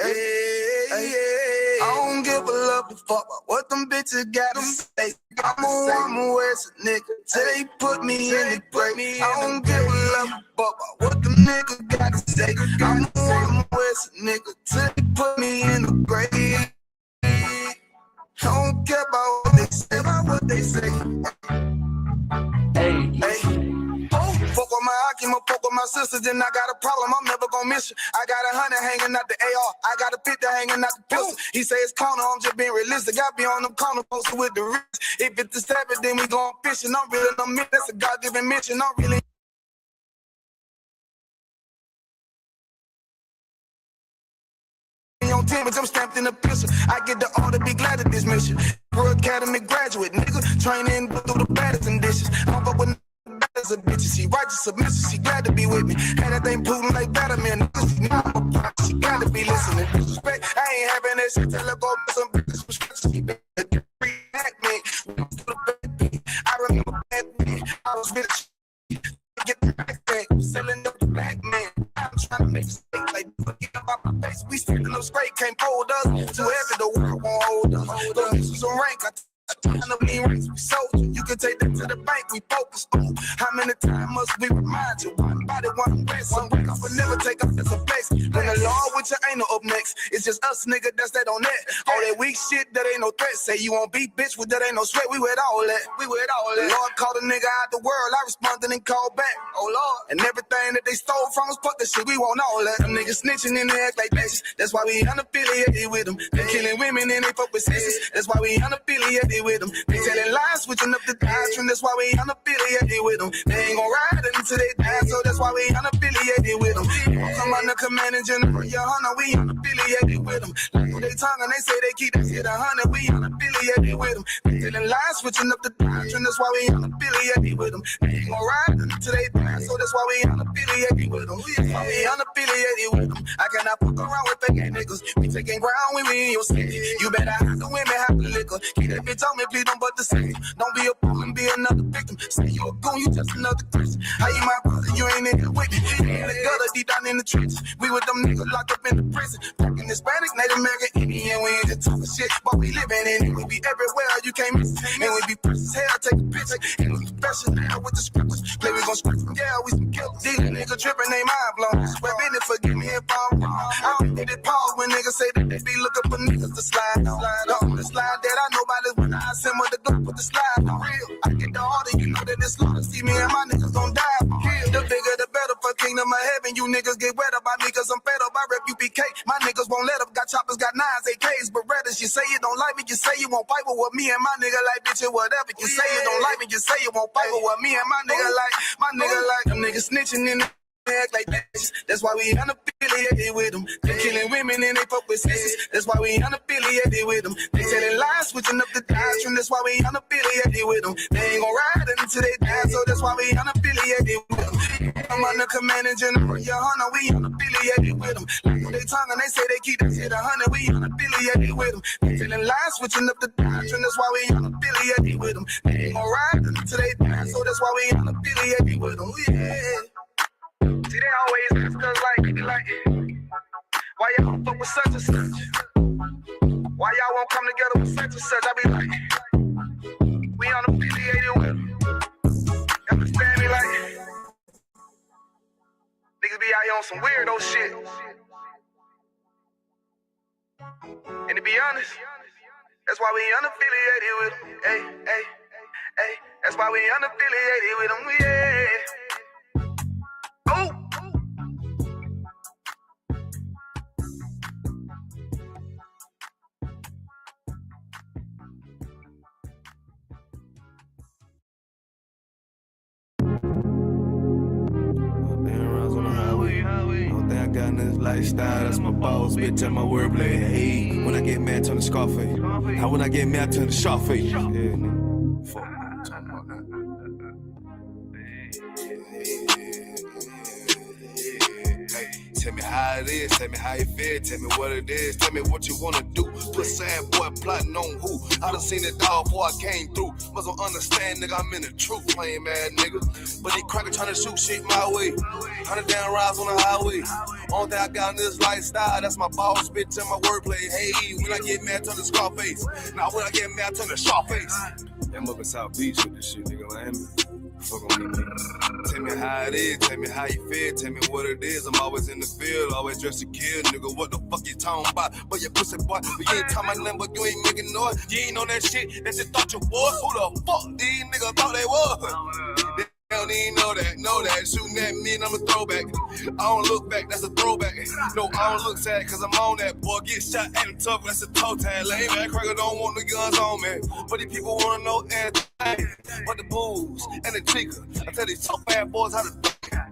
I don't give a love a fuck about what them bitches gotta say. I'm a West nigga till they put me in the grave. I don't give a love a fuck about what them niggas gotta say. I'm a West nigga till they put me in the grave. I don't care about what they say, Hey. Fuck with my Akima, fuck with my sisters, then I got a problem, I'm never gonna miss you. I got 100 hanging out the AR, I got a 50 hanging out the pistol. He say it's corner, I'm just being realistic. I be on them corner posted with the wrist. If it's the seven, then we going fishing. I'm really no man, that's a God-given mission. I'm really on 10, but I'm stamped in the pistol. I get the order, be glad of this mission. Pro Academy graduate, nigga, training through the baddest conditions. I'm fuck with as a bitch, she righteous submissive, she glad to be with me. Had that thing Putin like Vladimir, niggas, now I'm a pop, she gotta be listening. Disrespect, I ain't having that shit, tell her go some bitches with stretches, she better react me. I remember back then, I was bitch, get the back, selling up the black man. I'm trying to make a mistake, like, forget about my face. We standing up straight, can't hold us, too heavy, the world won't hold us. Those bitches on rank, I know we ain't race, we soldier. You can take that to the bank, we focus on. How many times must we remind you? One body, one rest, one break off, but never take off as a flex. When the law with your anal up next, it's just us, nigga, that's that on that. All that weak shit, that ain't no threat. Say you won't beat, bitch, with that ain't no sweat. We with all that, Lord called a nigga out the world, I responded and called back. Oh Lord, and everything that they stole from us, fuck the shit, we want all that. Them niggas snitching and they act like bitches. That's why we unaffiliated with them. They killing women and they fuck with sisters. That's why we unaffiliated with them. They telling lies, switching up the doctrine. That's why we unaffiliated with them. They ain't gon' ride until they die, so that's why we unaffiliated with them. Come on the commanding general, your honor, we unaffiliated with them. Like they tongue and they say they keep that shit 100, we unaffiliated with them. They telling lies, switching up the doctrine. That's why we unaffiliated with them. They ain't gon' ride until they die, so that's why we unaffiliated with them. That's why we unaffiliated with them. I cannot fuck around with fake niggas. We taking ground when we in your city. You better have the women, have the liquor. Keep that bitch on me, please don't but the same. Don't be a fool and be another victim. Say you a goon, you just another Christian. How you my brother, you ain't in here with me. In the gutter, deep down in the trenches. We with them niggas locked up in the prison. Fucking Hispanic, Native American, Indian. We ain't just talking shit, but we living in it. We be everywhere, you can't miss it. And we be precious hell, take a picture. And we special now with the scriptures. Play, we gon' scratch them, yeah, we some killers. These niggas tripping, they mind blown. Well, business, forgive me if I'm wrong. I don't get it pause when niggas say that they be looking for niggas to slide on. The slide that I know about is when I send with the gun with the slide for real. I get the order, you know that it's slaughter. See me and my niggas gon' die for real. The bigger the better for kingdom of heaven. You niggas get wet up by me cause I'm fed up. I rep UPK. My niggas won't let up. Got choppers, got nines, AKs, Berettas. You say you don't like me, you say you won't fight with me and my nigga like bitch or whatever. You say you don't like me, you say you won't fight with me and my nigga like. My nigga like them niggas snitching in the act like that. That's why we unaffiliated with them. They killing women and they fuck with sisters. That's why we unaffiliated with them. They telling lies, switching up the doctrine. That's why we unaffiliated with them. They ain't gon' ride until they die, so that's why we unaffiliated with them. I'm under commanding general, your honor, we unaffiliated with them. Like they tongue and they say they keep that shit 100, we unaffiliated with them. They telling lies, switching up the doctrine. That's why we unaffiliated with them. They ain't gon' ride until they die, so that's why we unaffiliated with them. Yeah. See, they always ask us like, why y'all don't fuck with such and such? Why y'all won't come together with such and such? I be like, we unaffiliated with them. Understand me? Like, niggas be out here on some weirdo shit. And to be honest, that's why we unaffiliated with them. Hey, that's why we unaffiliated with them, yeah. Oh! Got in this lifestyle, that's my balls, bitch, and my wordplay. Hey, when I get mad, turn the Scarface. How when I get mad, turn the Sharface. Yeah, nigga. Fuck, I'm talking about that. Tell me how it is, tell me how you feel, tell me what it is, tell me what you wanna do. Put sad boy plotting on who? I done seen it all before I came through. Must don't understand, nigga, I'm in the truth, playing mad nigga. But these crackers tryna shoot shit my way. 100 down rides on the highway. Only thing I got in this lifestyle, that's my boss, bitch, and my wordplay. Hey, when I get mad, turn the Scarface. Now when I get mad, turn the Sharface. I'm up in South Beach with this shit, nigga, Miami. Fuck on me, nigga. Tell me how it is, tell me how you feel, tell me what it is. I'm always in the field, always dressed to kill, nigga. What the fuck you talking about? But your pussy boy, but you ain't talking about nothing, but you ain't making noise. You ain't on that shit, that shit thought you was. Who the fuck these niggas thought they was? They don't even know that. Shooting at me and I'm a throwback. I don't look back, that's a throwback. No, I don't look sad, cause I'm on that. Boy, get shot at him tough, that's a toe tag. Lame man, cracker don't want the guns on me. But these people wanna know everything. But the booze and the chica. I tell these tough bad boys how to think.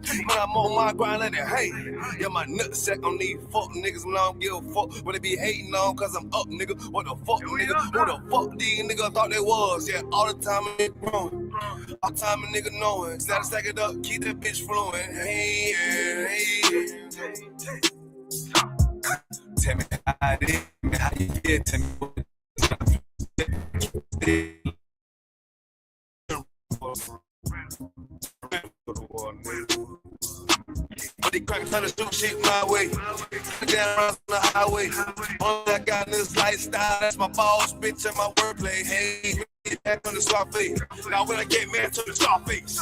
When I'm on my grind like that, hey. Yeah, my nutsack on these fuck niggas when I don't give a fuck. But they be hating on cause I'm up, nigga. What the fuck, nigga? Who the fuck these niggas thought they was? Yeah, all the time a nigga growing. All the time a nigga knowing. Gotta stack it up, keep that bitch flowing. Hey, hey. Tell me how it is, tell me how you feel, tell me what it is. But they crackers trying to do shit my way. Down around the highway. Only I got in this lifestyle, that's my boss, bitch, and my wordplay. Hey, back on the Scarface. Now when I get mad to the Scarface.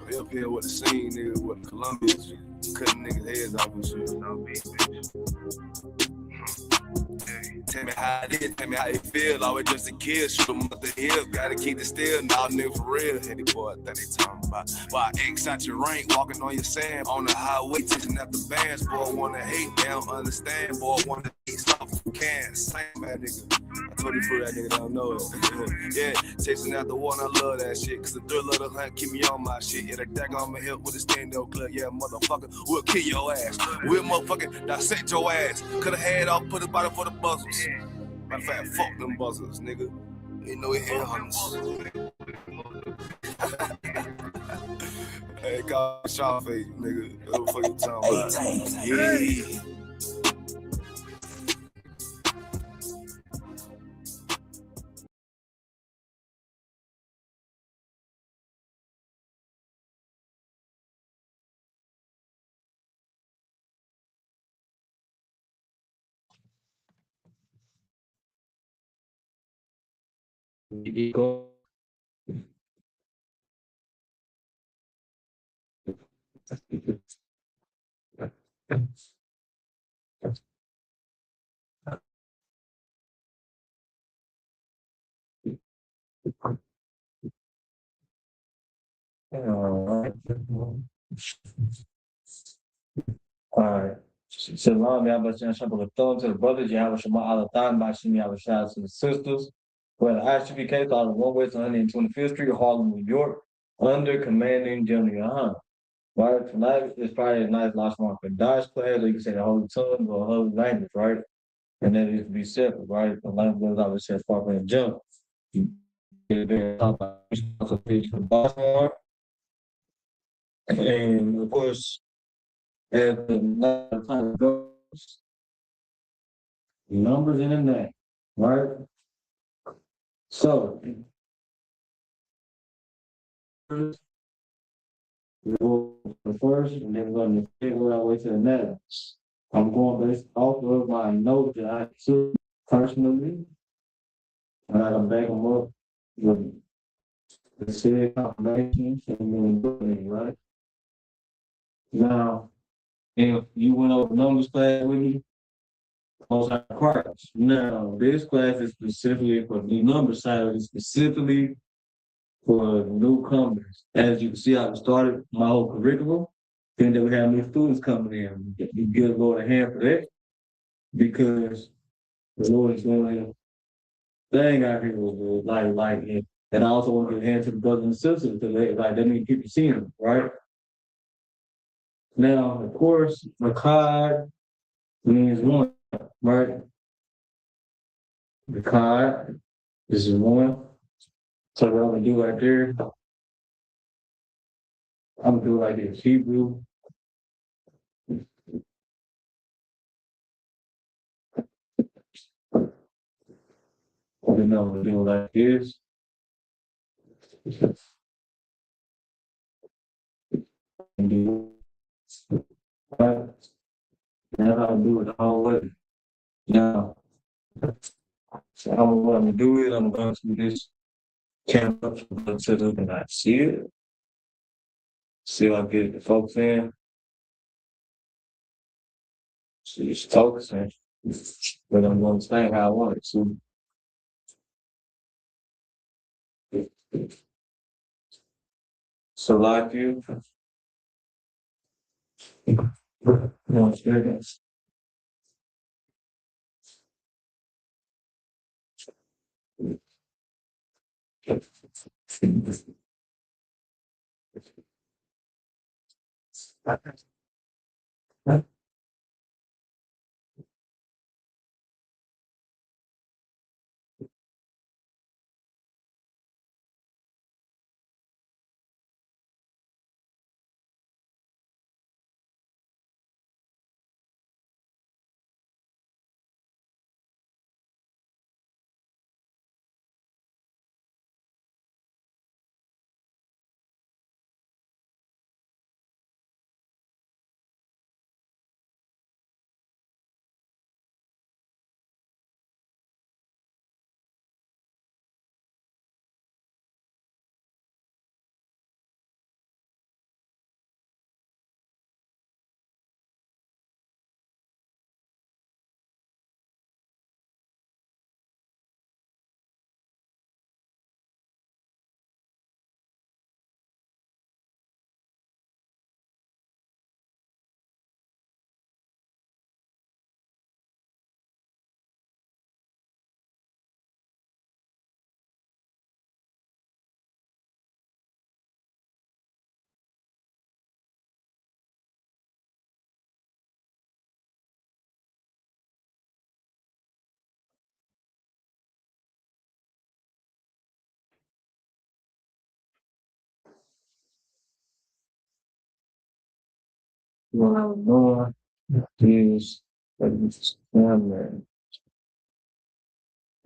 They up here with the scene, nigga, with Columbia shit. Cutting niggas' heads off and shit. Tell me how it is, tell me how you feel. Always just a kid, shoot 'em up the hill. Gotta keep it still, nah, nigga, for real. Any boy that they talking about. Why X out your rank, walking on your sand. On the highway, chasing after bands. Boy, wanna hate, they don't understand. Boy, wanna eat stuff you can. Same bad nigga. I told you for that nigga don't know it. Yeah, chasing after one, I love that shit. Cause the thrill of the hunt keep me on my shit. Yeah, the deck on my hip with a stand-up club. Yeah, motherfucker, we'll kill your ass. We'll motherfucking dissect your ass. Cut a head off, put a bottle for the buzzers. Matter of fact, fuck them buzzers, nigga. Ain't no head hunters. Hey, call Sharface, nigga. What the fuck you talking about? Yeah. Go. Alright. Shalom, Yabba Shabbat Thorn to the brothers, Yahweh Shema Alathan, Bashim Yahweh Shah to the sisters. Well, ISTPK out of 1 West 125th Street, Harlem, New York, under commanding General Right? Tonight is probably a nice last one for Dash class, or you can say the Holy Tongue or Holy Language, right? And then it to be separate, right? The language is always said far from the jump. You get there and talk about the boss one. And of course, as the time goes, numbers in the name, right? So, we go to the first, and then we're going to figure our way to the next. I'm going based off of my notes that I took personally, and I can back them up with the said confirmation and then doing it, right? Now, if you went over numbers class with me, those are requirements. Now, this class is specifically for the number side, it's specifically for newcomers. As you can see, I started my whole curriculum, and then we have new students coming in. You give the Lord a hand for that, because the Lord is doing a thing out here with like it. And I also want to give a hand to the brothers and sisters, because they need people seeing them, right? Now, of course, Makad means one, right? Makad is one. So what I'm gonna do right there, I'm gonna do like this. Hebrew You know, do like this. And do right. Now I'll do it the whole way. Now, so I'm going to do it. I'm going to do this camp up to the and I see it. See if I get the focus in. See it's focusing. But I'm going to stay how I want it to. So like you. No experience. What I'm doing is man.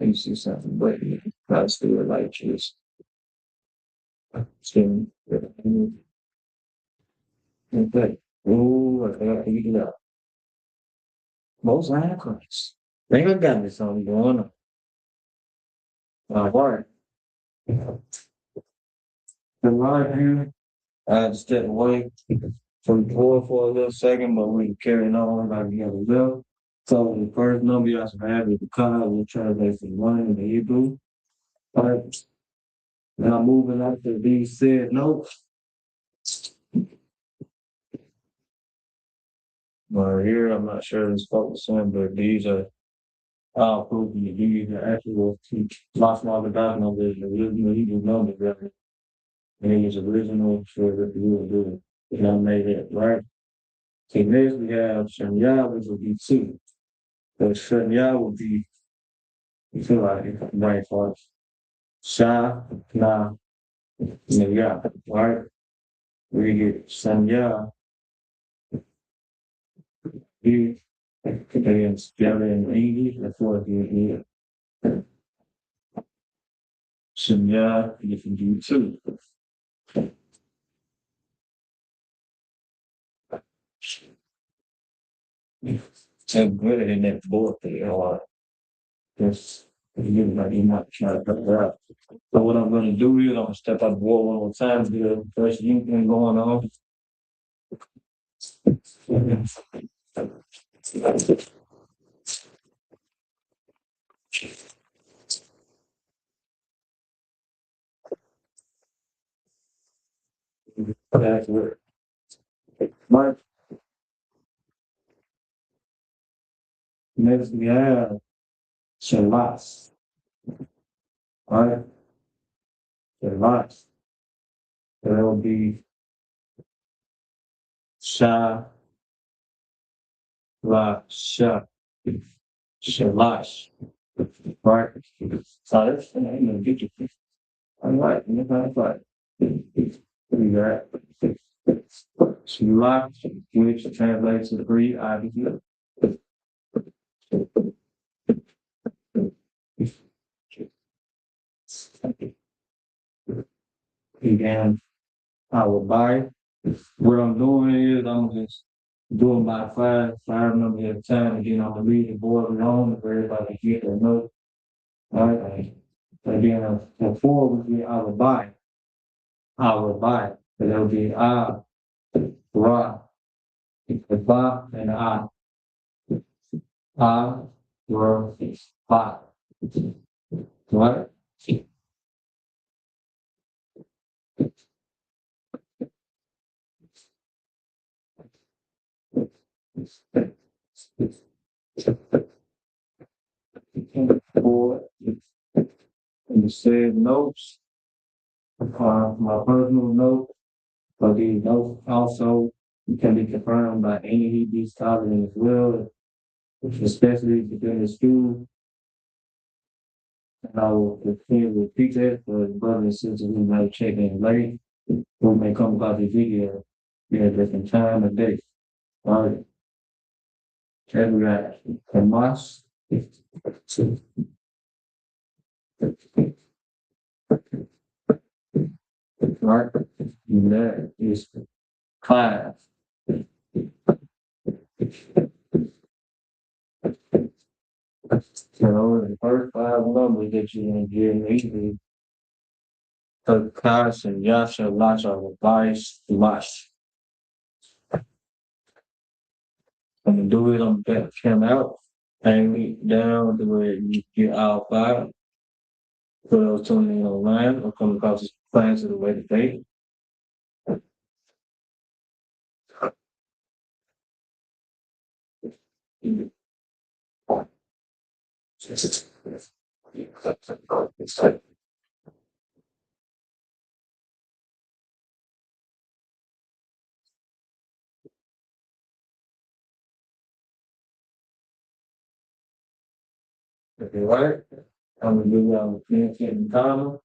I used to do something, but I still like this. So, okay. Oh, I gotta figure it out. Most icons. Think I got this on going on. All right. The right here, I had to step away from the floor for a little second, but we carrying on like we have a little. So the first number you have to have is the card, we'll translate from one in the Hebrew. All right. Now moving up to these said notes. Right here, I'm not sure it's focusing, but these are all proof these are actual lost small divine numbers, the original Hebrew numbers, right? And it's original for the will do it. And I made it right. So next we have Shanya, which will be two. So Shanya will be, you feel like it's right for us. Sha, Na, Naya, right? We get Shanya, B, and together in English, that's what you get. Shanya, you can do two. And good in that board there, or just you might try to cut it out. So what I'm gonna do is I'm gonna step out the wall one more time, do the first thing going on. That's where my next we have Shalas. All right, Shalas. So that will be Sha La Sha Shalash. Right. So that's I'm gonna get you. All right, that's right. We got Shalash, which translates to the Greek obviously. Again, I will buy. What I'm doing is I'm just doing by five numbers at a time, and then I'm gonna leave the board alone for everybody to get their note. All right. Again, the four would be I will buy. I will buy. But it'll be I, Ra, the Ba, and the I. I, Ra, Ba. Right? Four. And the said notes, my personal note, but these notes also can be confirmed by any ED scholar as well, especially within the school. And I will continue to repeat that for the brothers and sisters who might check in late, who may come about the video at a different time and day. All right. And we got Hamas. Right. And that is class. So the first five numbers that you're gonna get immediately, Kash and Yasha, Lasha, Vice, Lash. I'm gonna do it on the back cam out, hang it down to where you get out five. For those tuning in online or come across this class of the way today. Okay, right? I'm gonna do that with 10 comma.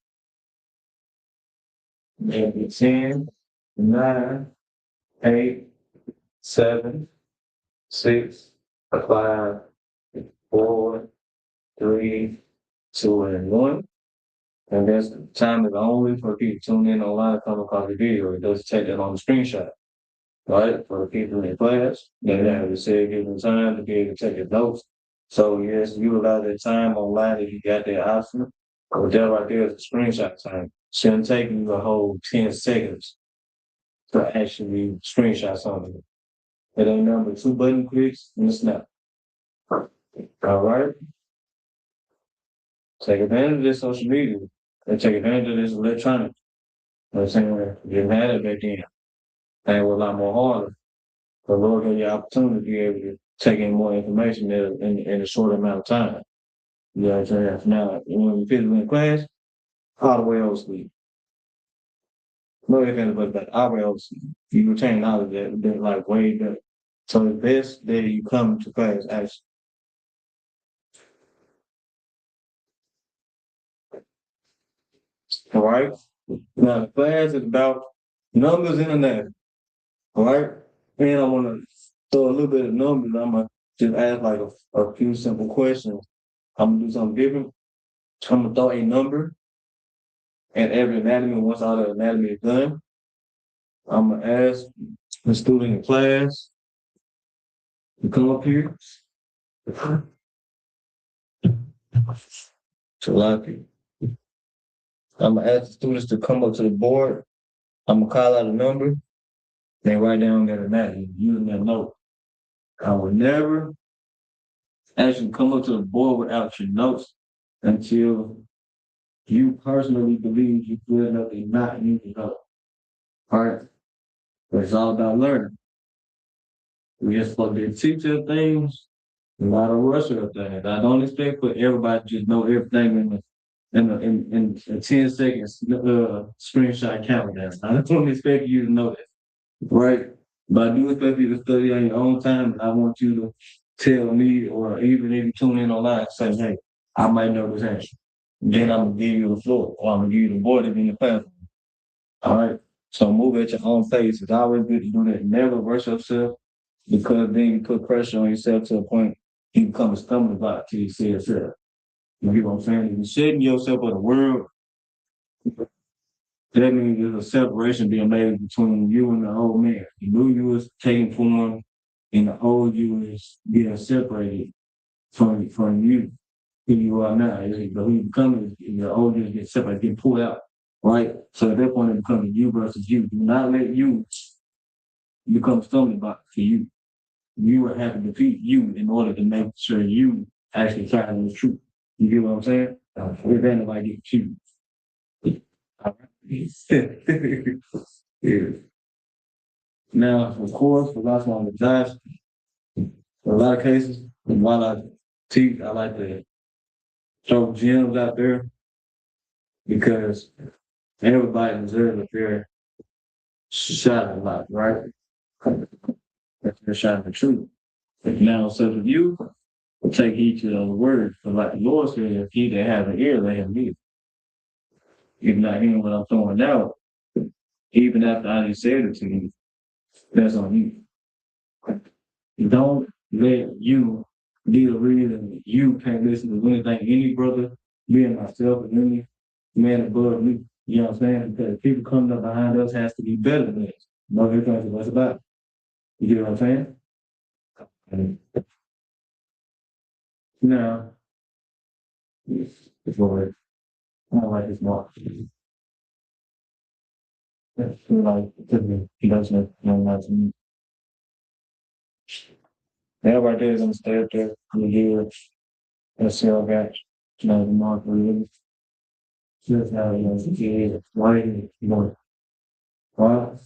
Maybe 10, 9, 8, 7, 6, 5, 4, 3, 2, and 1. And this time is only for people tuning in online come across the video. It doesn't take that on the screenshot. Right? For the people in the class, they have to say give them time to be able to take your notes. So yes, utilize that time online if you got that option. But that right there is a screenshot time. Shouldn't take you a whole 10 seconds to actually screenshot something. It ain't number 2 button clicks and a snap. All right. Take advantage of this social media and take advantage of this electronic. You know what I'm saying? You had it back then. And it was a lot more harder. But Lord gave you the opportunity to be able to take in more information in a short amount of time. You know what I'm saying? Now, when you physically in class, all the way over sleep. No ifs, ands, but all the way over sleep. You retain knowledge that like way better. So the best that you come to class actually. All right. Now the class is about numbers in the net. All right. And I want to throw a little bit of numbers. I'm gonna just ask like a few simple questions. I'm gonna do something different. I'm gonna throw a number at every anatomy. Once all the anatomy is done, I'm gonna ask the student in class to come up here. To a lot of people. I'm gonna ask the students to come up to the board. I'm gonna call out a number. They write down that anatomy using that note. I will never actually come up to the board without your notes until you personally believe you good enough to not use the note. All right. But it's all about learning. We just supposed to teach them things, not a rush of things. I don't expect for everybody to just know everything in a 10 seconds screenshot countdown. I don't expect you to know that. Right? But I do expect you to study on your own time, and I want you to tell me, or even if you tune in online, say, hey, I might know this answer. Then I'm gonna give you the floor, or I'm gonna give you the board in the classroom. All right. So move at your own pace. It's always good to do that. Never rush yourself, because then you put pressure on yourself to a point you become a stumbling block to yourself. You get what I'm saying? You're setting yourself for the world That means there's a separation being made between you and the old man. The new you is taking form, and the old you is being separated from you, who you are now. But who you become is the old you get separated, get pulled out, right? So at that point, it becomes you versus you. Do not let you become stumbling block to you. You will have to defeat you in order to make sure you actually try the truth. You get what I'm saying? If anybody get you. Yeah. Now, of course, for lots of the judge, for a lot of cases, while I teach, I like to throw gems out there because everybody deserves a fair shot at life, right? A fair shot at the truth. Now, so if you take heed to those words, but like the Lord said, if he that has an ear, let him hear. If not hearing what I'm throwing out, even after I just said it to you, that's on you. Don't let you be the reason you can't listen to anything any brother, me and myself, and any man above me. You know what I'm saying? Because people coming up behind us has to be better than us. No difference of what's about. You get what I'm saying? And now, before I don't like his mark. Like, he doesn't know that to me. That right there is gonna stay up there for the year. Let's see how that, the mark really. Just how it is. Why more? Well,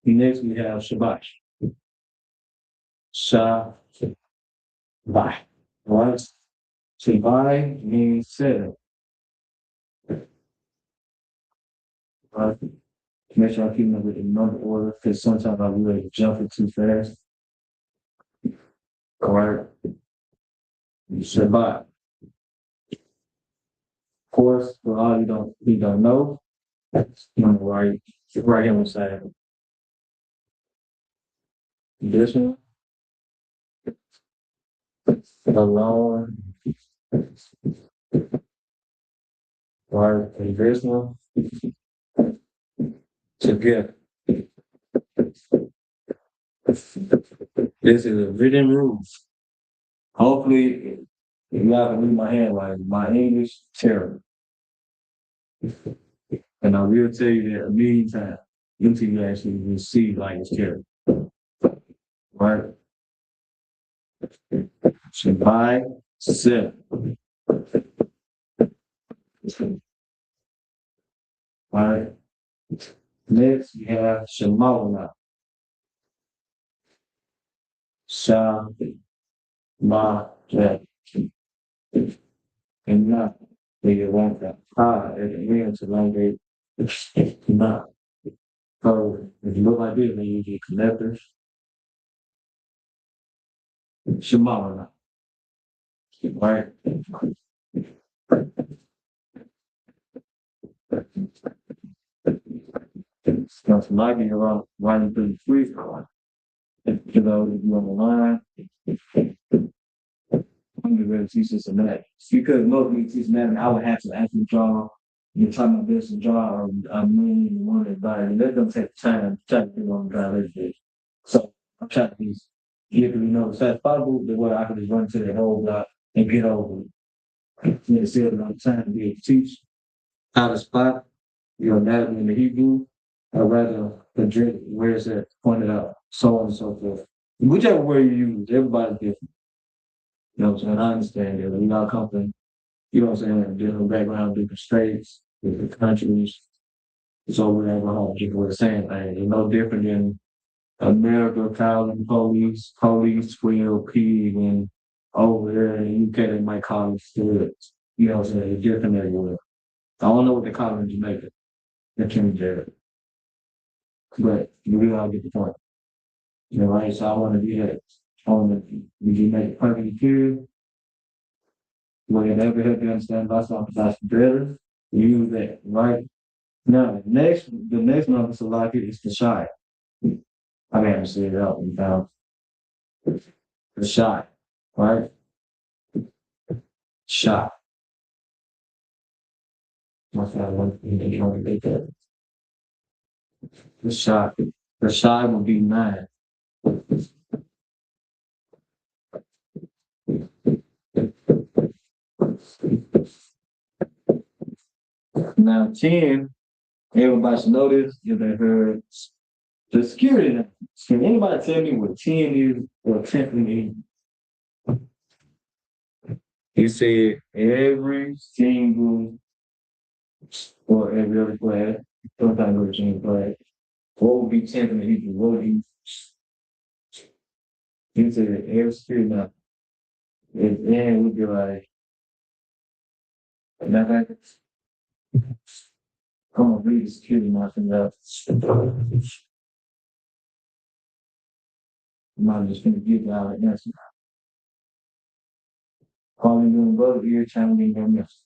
next we have Shabbat. Shabbat. Right? Shabbat means seven. Right? Make sure I keep them in number order because sometimes I really jump it too fast. Alright. Shabbat. Of course, for all you don't know, number right here on the side. This one, alone, right, and this one, together. This is a written rule. Hopefully, you're not gonna read my handwriting. My English is terrible. And I will tell you that a million times until you actually will see like it's terrible. Right? Shabbat seven. Right? Next we have Shemona. Shabbat. And not they want that at the end to elongate not. So if you look like this, then you get connectors. Shemona. Right? Now, so might be around running through the free throw. For those of you on the line, I'm going to teach this and that. Because most of me teach that, I would have to actually draw, try my best to draw a mean one advice. Let them take the time to try to figure out how to do. So I'm trying to get to know as fast as possible, the way I can just run to the whole block and get over it. Instead of time to be able to teach how to spot, anatomy in the Hebrew, or rather the drink, where it's at, pointed out, so on and so forth. Whichever word you use, everybody's different. You know what I'm saying? I understand that. We all come from, different backgrounds, different states, different countries. So we're all the same thing. It's no different than America calling police squeal pig, and over there in the UK they might call it studs. You know what I'm saying? It's different everywhere. I don't know what they call it in Jamaica. That can be there. But we all get the point. Right? So I want to be that. I want to make it perfectly clear. Whatever help you understand about something that's better, use that, right? Now, the next number to like it is the shy. I gotta say it out and down. The shy, right? Shy. Must have one thing that you want to make that. The shot will be 9. Now 10, everybody should know this if they heard the security now. Can anybody tell me what 10 is or 10 is? He said every single or every other class, sometimes every single class. What would be 10th in the Hebrew? What would he said every security now. And then we'd be like, mathematics. Come on, read the security marking up. I'm just gonna give y'all an answer. Calling you and brother here, trying to be your mess.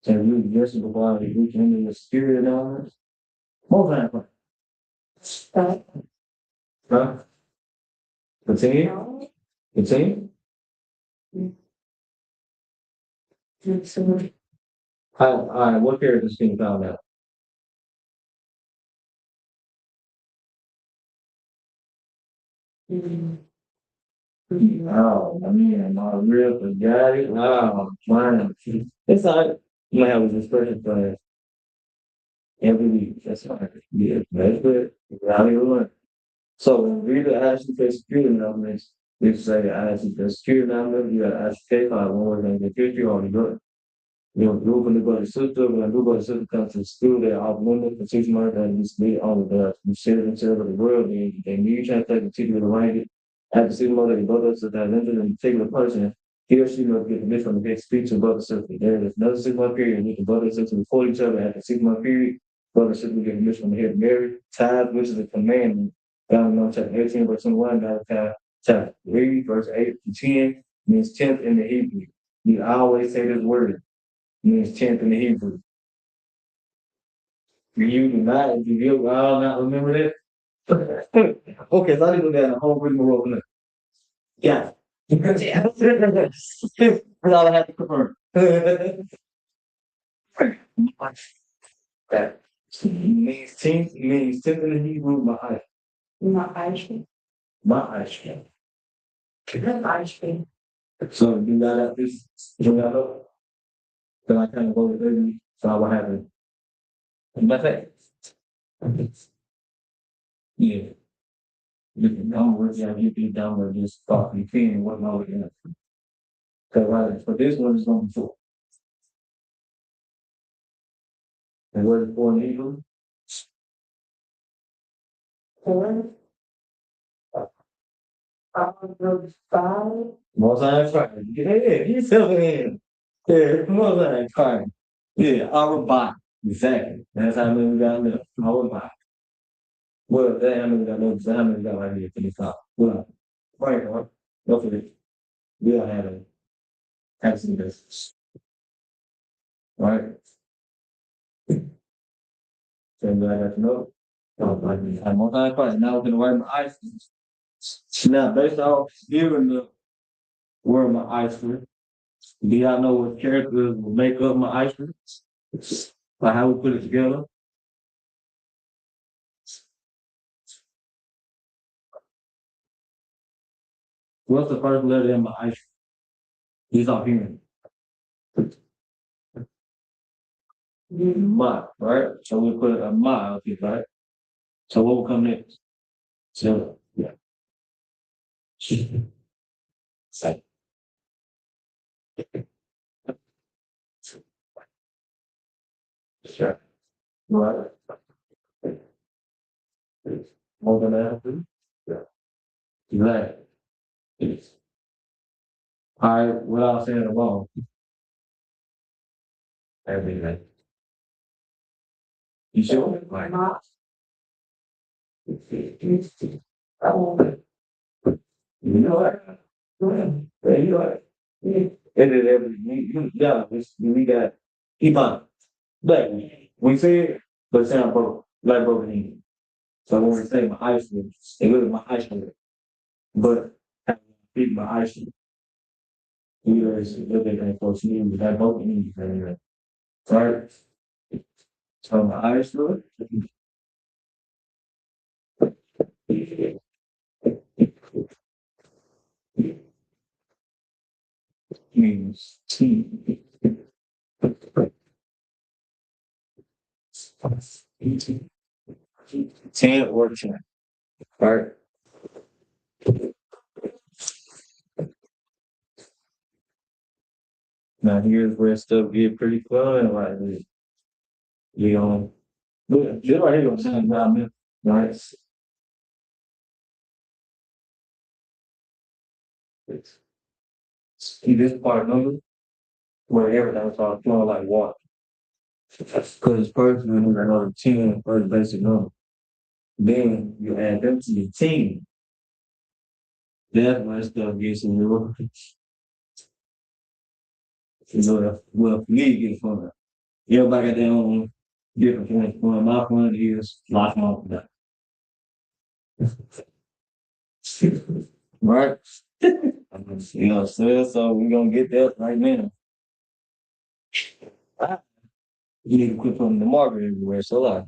So you just before we can into the security analysis. More than huh? Continue? Continue? All right, what character is being found out? Oh man, my real forgot it. Oh man. It's all right. You might have a discussion class every week. That's all right. Yeah, that's good. How you learn? So when we read the ICK security numbers, we say ICK security number, you got ICK 5150 on the good. You know, group and the brother sister, when a group of sister comes to school, they're off limits for 6 months and just be on the share themselves of the world. They need to take the teacher to rank it. At the student mother, the brother sister that entered in a particular person, he or she must get permission from the next speech to brother sister. There is another 6 month period in which the brother and sister report each other at the 6 month period. Brother and sister get permission from the head of marriage. Tithe, which is a commandment. Found in chapter 18, verse 21, chapter 3, verse 8 to 10, means 10th in the Hebrew. You always say this word. Means 10th in the Hebrew. You do not, if you all not remember that. Okay, so I didn't do that in a whole rigmarole. Yeah. That's all I have to confirm. That means 10th in the Hebrew, Ma'ashkin. Ma'ashkin. So you got this, you got it. So I kind of go with it. So what happened? That's it. Yeah. You can downward, yeah, you can downward just stop and clean what more again. So for this one is number 4. And what is 4 in Hebrew? 4. 5. Mosaic crime. Yeah, you tell me. Yeah, mosaic crime. Yeah, our bot. Exactly. That's how many we got left. Our bot. Well, that how many we got left. How many we got right here to the top. Well, right, don't forget. We don't have a taxing business. Right? So I got to know. I'm on that part. Now we're gonna write my ice. Now, based off given the word my ice cream, do y'all know what characters will make up my ice cream? Like how we put it together? What's the first letter in my ice cream? He's off hearing. Ma, right? So we put a ma up here, right? So what will come next? So, yeah. Say. Sure. Right. More than that. Yeah. Glad. All right, without saying it wrong. Everything. You sure? Right. You know what? Yeah, you know what? And then we got Iman. But we say it, but it sound broke, like broken English. So when we say my ice cream, it was my ice cream. But I beat my ice cream. You guys look at that for me, but that broken English anyway. Right? So my eyes through it. Means T. 10 or 10. Right? Now here's where stuff get pretty fun. Like you know, look, just right here, I'm saying, right? See this part number where everything starts flowing like water. Because first we need another 10 first basic number. Then you add them to the team. That's when stuff gets in your well, for me, get fun. Everybody got their own different kind of fun. My fun is lifelong that. Right? You know, so we're gonna get that right now. You need to quit putting the marker everywhere. So like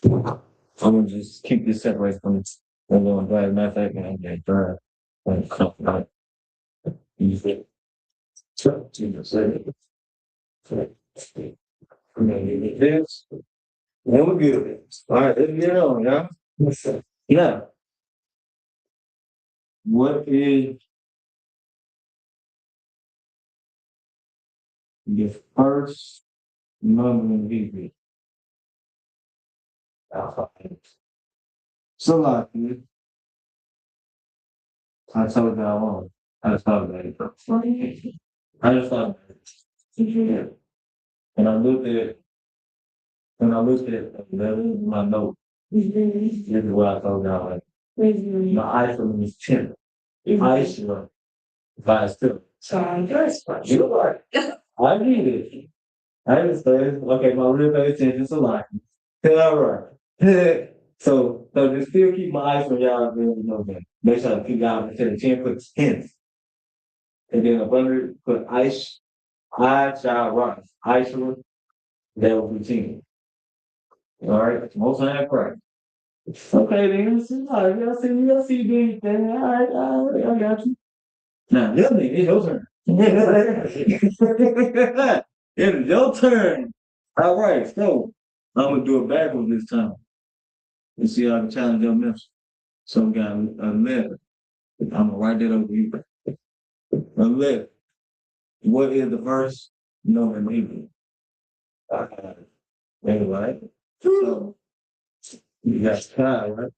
I'm gonna just keep this separate from it. I'm gonna drive. Matter of fact, I'm gonna drive. Like, come on. You feel it? So, you know, say it. We're gonna get this. Then we're good. All right, let's get on, yeah? Yeah. What is the first number in Hebrew? Alphabet. So like I told you I won. I just thought about it. I just thought about it. And I looked at my note. This is what I told y'all. Like, my iPhone is 10. iPhone by still. You're right. I need it. I understand. Okay, my real pay attention is a lot. All right. So just still keep my eyes on y'all. Make sure I keep y'all instead of 10 put 10. And then up under put ice, I shall rise. Ice room, that will be 10. All right, most of that correct. Okay, then all right, y'all see me, then. All right, I got you. Now, the other thing, it's your turn. It's your turn. All right, so I'm gonna do it backwards this time. Let's see how I can challenge your miss. So we got 11. I'm gonna write that over you. 11. What is the first number in Hebrew? Anyway, so you got Kai, right?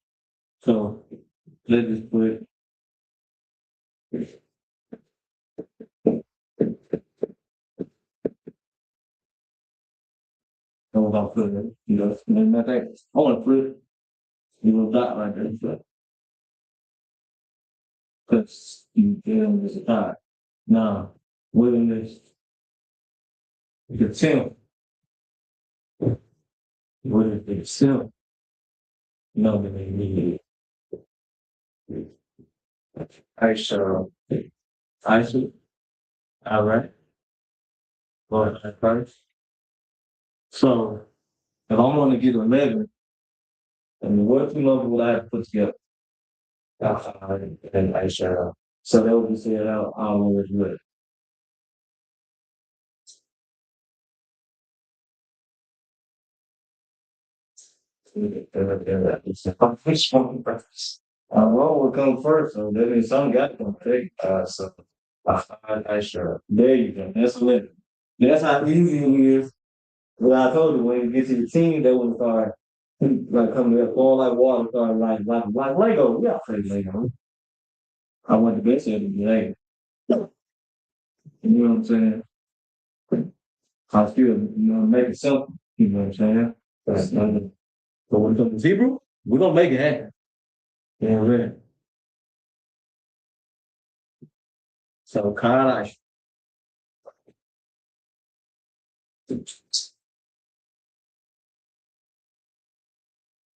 So let's just put I was gonna put it, I think I wanna put you know dot right there, but because you get them as a dot. Now, within this the 10, what is the 10 number that you need? I should, all right. Well, at first. So if I'm gonna get 11, and what two numbers would I have to put together? And I shall. So that would be said out all over with. What will come first? So that means some got to take. So I sure. There you go. That's 11. That's how easy it is. Well, I told you when you get to the team, they will start like coming up, all like water, start like Lego. Yeah, I play Lego. I want the best of it today. You know what I'm saying? I still, make it simple. You know what I'm saying? But when it comes to Hebrew, we're gonna make it happen. Yeah, really. So kind of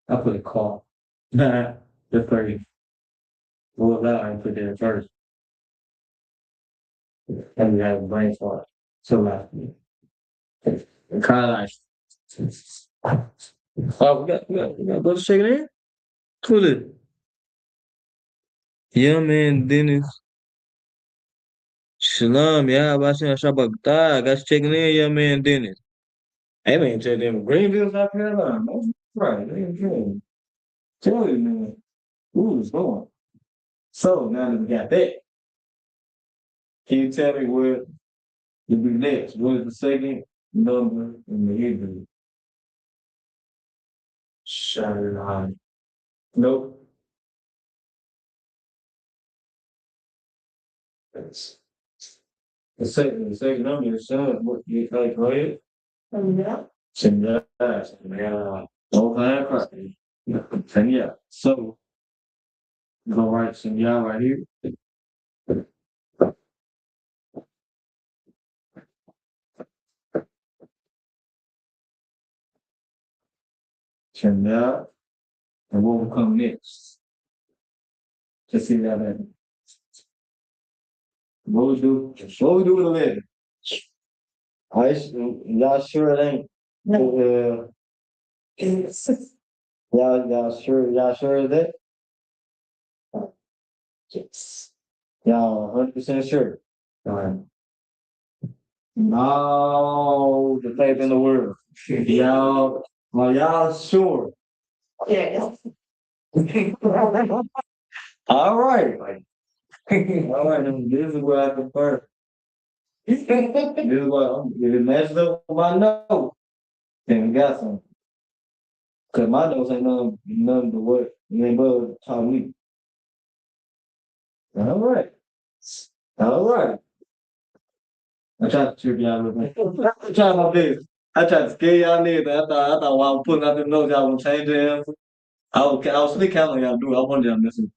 I put a call. Nah, the 30. Well, that I put there first. And we have a brain fart. So kind of Oh, we got brother shaking in? Who is it? Yeah, man, Dennis. Shalom, yeah, Bashan Shabbat. I got you checking in, yeah, man, Dennis. Hey, man, check them Greenville, South Carolina, man. Right, man. Tell you, man. Who is going? So, now that we got that, can you tell me what will be next? What is the second number in the Hebrew? Shalom. Nope. That's the second number is what you like, go ahead. Senya. Okay, correct. Senya. So, you go write Senya right here. Senya. And what will come next? Just see that in. What we do? What we do with 11? Y'all sure it ain't? Y'all sure of that? Y'all 100% sure? All right. No, the faith in the world. Y'all, well, y'all sure? All right. All right, then this is what I prefer. This is what if it matches up with my note, then we got something. Cause my notes ain't nothing but what me brother taught me. All right. All right. I tried to trip y'all with me. I tried my best. I tried to scare y'all niggas. I thought while I was putting out the notes, y'all gonna change the answer. I was really counting on y'all to do it. I wanted y'all to listen.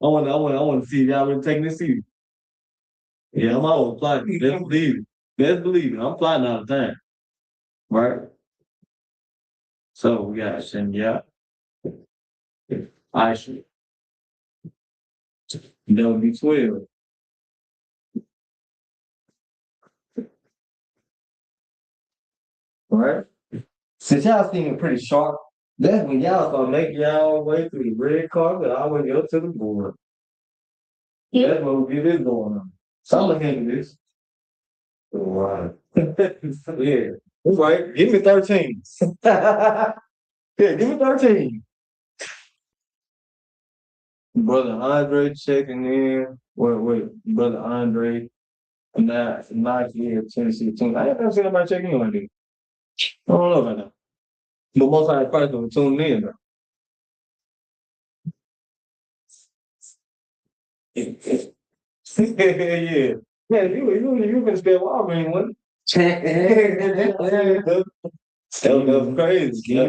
I want to see if y'all really taking this serious. Yeah, I'm always plotting. Best believe it. Best believe it. I'm plotting all the time. Right? So we got Shenya. Aisha. That would be 12. Right? Since y'all seeming pretty sharp, that's when y'all start making y'all way through the red carpet all the way up to the board. That's what we get this going on. So I'm looking at this. Right. Yeah. Right. Give me 13. Yeah, give me 13. Brother Andre checking in. Wait. Brother Andre. Not here, Tennessee. I ain't never seen nobody checking in like this. I don't know about that. But most of the probably tuning in though. Yeah. Yeah, you can spell Walgreens, one. That was crazy. I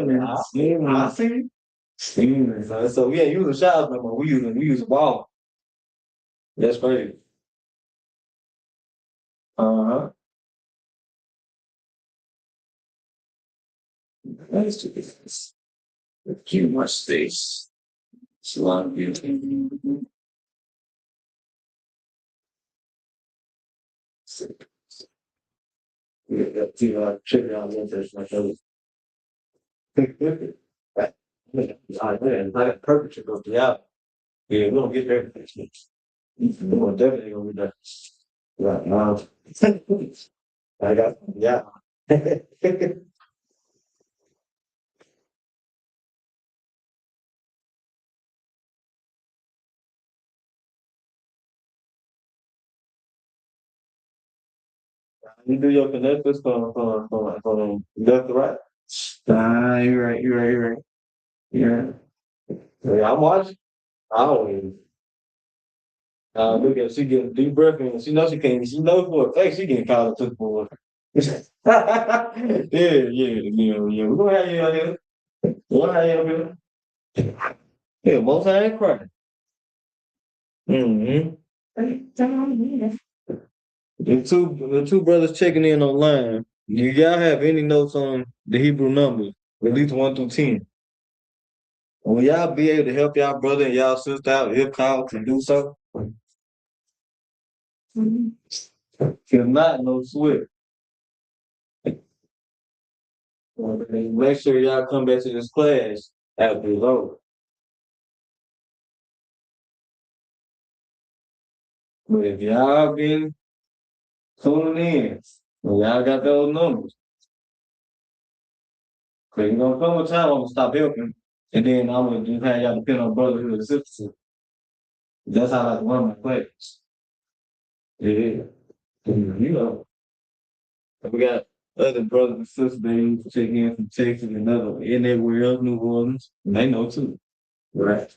see. So we ain't using shots no more. We use ball. That's crazy. Uh-huh. That's too too much space. It's a lot of beauty. Yeah, check out this like those. Like perfect to go out. Yeah, we're gonna get there. We're definitely gonna be there. Right now. I got yeah. You do your connectors from left to right. You're right. Yeah. Yeah, I'm watching. I always. Look at she getting deep breath in. She knows she can't. She knows for a fact she getting called up to the board. Yeah. We're gonna have you out here. We're gonna have you out here. Yeah, most I ain't crying. Mm-hmm. The two brothers checking in online. Do y'all have any notes on the Hebrew numbers, at least 1 through 10? Will y'all be able to help y'all brother and y'all sister out if called to do so? If not, no sweat. Make sure y'all come back to this class after it's over. But if y'all been tuning in, and y'all got those numbers, cause you gonna come a time I'm gonna stop helping, and then I'm gonna just have y'all depend on brotherhood and sisterhood. That's how I like to run my class. Yeah. You know, we got other brothers and sisters that used to check in from Texas and other in everywhere else, New Orleans, and they know too. Right.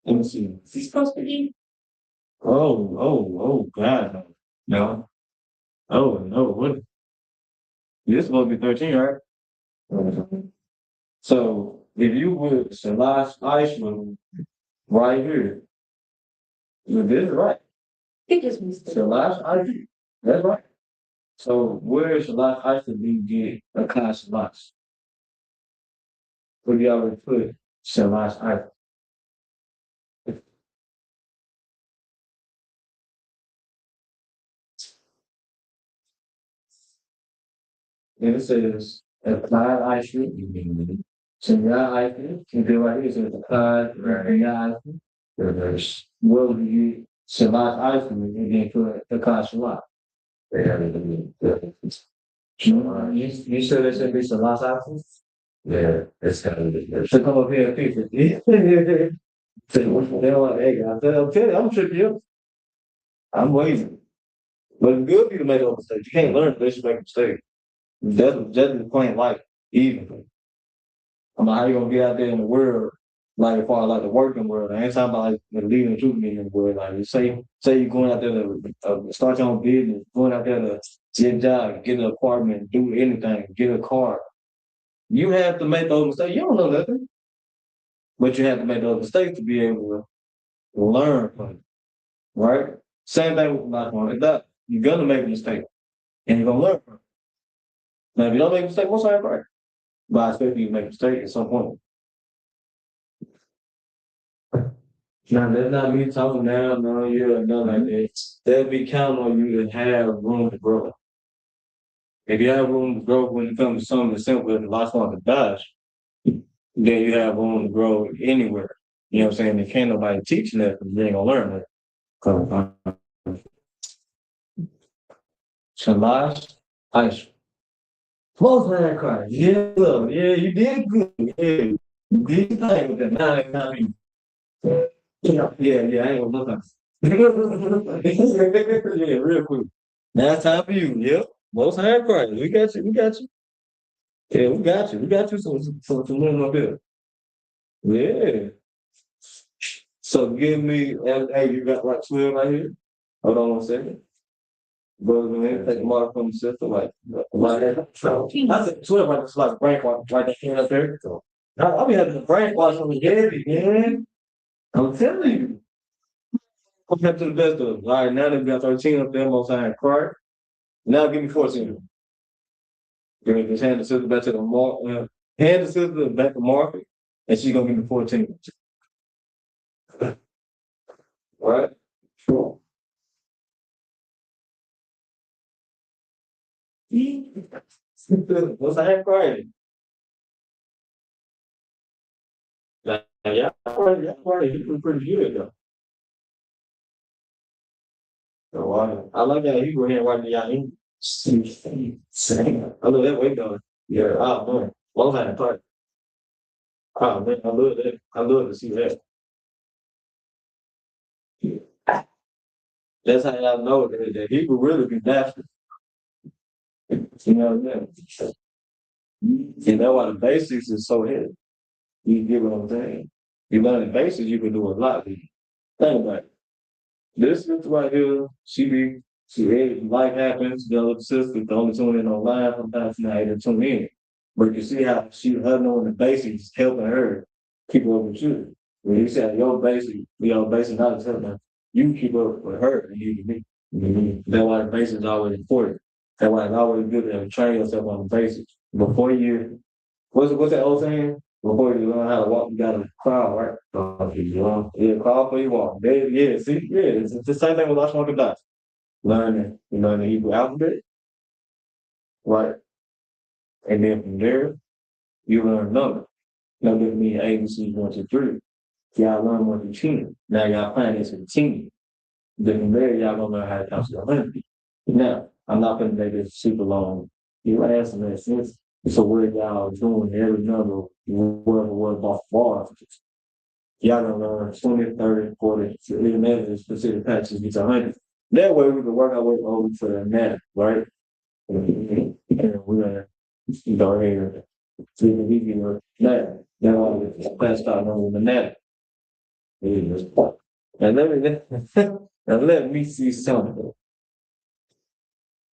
Let me see. Is he supposed to be? Oh, God, no. No. Oh, no, what? You're supposed to be 13, right? So, if you would, Shalash Eichmann, right here, this is right. He just missed it. Shalash Eichmann, that's right. So, where is Shalash Eichmann do you get a class Shalash? Where do y'all would put Shalash Eichmann? And it says applied Eichmann. So, yeah, Eichmann, you do right here, it says applied, right, yeah, Eichmann. Reverse. Where would you get Shalash Eichmann and then put the class Shalash? You said they should be some last options? Yeah, it's kind of different. So come up here and fix it. They don't want egg. I'm telling you, I'm tripping you. I'm waiting. But it's good for you to make a mistake. You can't learn unless you make a mistake. That's the point life, even. I mean, how you gonna get out there in the world, like as far as like the working world? I ain't talking about like the leading truth in the world. Like you say you're going out there to start your own business, going out there to get a job, get an apartment, do anything, get a car. You have to make those mistakes. You don't know nothing, but you have to make those mistakes to be able to learn from it, right? Same thing with life on that. You're gonna make a mistake, and you're gonna learn from it. Now, if you don't make a mistake, what's all right? But I expect you to make a mistake at some point. Now, that's not me talking down on you or nothing like that. They'll be counting on you to have room to grow. If you have room to grow when it comes to something as simple as lost one to dash, then you have room to grow anywhere. You know what I'm saying? There can't nobody teach you that because you ain't gonna learn that. Shalash, Ice. Close man cry. Yeah, look, yeah, you did good. Yeah, you did your thing with that. Now it's not me. Yeah, I ain't gonna look at Yeah, real quick. Now it's time for you. Yep. Most high Christ. We got you. We got you. Yeah, we got you. We got you some room up here. Yeah. So give me, hey, you got like 12 right here? Hold on 1 second. Brother, man, take the mark from the system, like that. I said 12 right, it's like a brain wash right there up there. So I'll be having a brain wash on the head again. I'm telling you. I'm up to the best of them. All right, now they've got 13 up there, most high Christ. Now give me 14. Girl, just hand the sister back to the mark. Hand the sister back to market, and she's gonna give me 14. Right? Sure. What's that crazy? Yeah, you doing pretty good though. So, I like that you were here right now. I love that way going. Yeah, oh man. Long time apart. Oh man, I love that. I love to see that. That's how I know that he could really be nasty. You know what I mean? And that's why the basics is so heavy. You get what I'm saying? You learn the basics, you can do a lot. Think about it. This is right here, life happens, the other sister, the only tune in online, sometimes not able to tune in. But you see how her knowing the basics is helping her keep up with you. When you say your basic knowledge helping her, you keep up with her and you can me. That's why the basics is always important. That's why it's always good to train yourself on the basics. Before you, what's that old saying? Before you learn how to walk, you gotta crawl, right? Yeah, crawl before you walk. It's the same thing with Lost One Dots. You learn the Hebrew alphabet, right? And then from there, You learn numbers. No different mean A, B, C, 1, 2, 3. Y'all learn 1 through 10. Now y'all playing this with 10. Different there, y'all gonna learn how to count to 100. Now, I'm not gonna make this super long. You ask in that sense. So where y'all doing every number, whatever was off bar, y'all gonna learn 20, 30, 40, even that specific patches get to 100. That way we can work our way over to the math, right? And we're gonna go here. So you can give you that. Then all the class start number the math. And let me see something.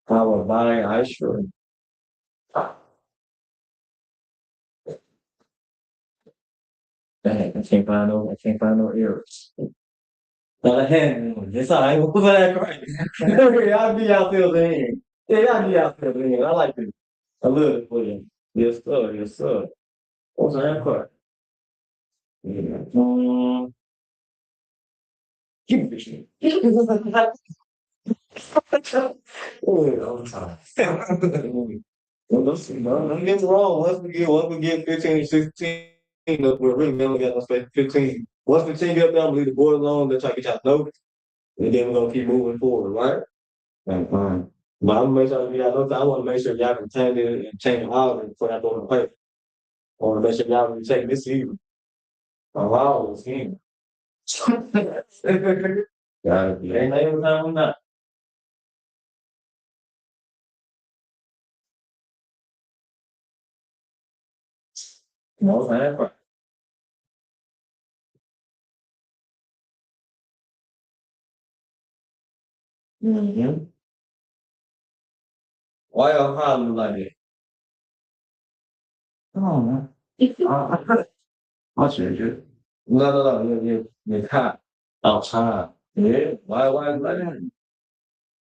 How about ice cream? Dang, I can't find no errors. Not a hand. It's all right. We'll put that right. Y'all be out there then. Yeah, y'all be out there then. I like it. I love it for you. Yes, sir. Yes, sir. What's that part? Yeah. Give me the shit. All the time. Well, don't get me wrong. Once we get 15, 16, we're really only got no space. 15. Once 15 get up there, I'm gonna leave the board alone. Let's try to get y'all notes. And then we're gonna keep moving forward, right? That's fine. But I'm gonna make sure y'all know I want to make sure y'all can change it and change all of it before I go to play. I want to make sure y'all can take this evening. Wow, it's evening. Got it. Ain't every time I'm not. No, man. Mm-hmm. Why y'all hollering like that? Come on, man. I'll change it. No. You're hot. Outside. Yeah. Why is like that?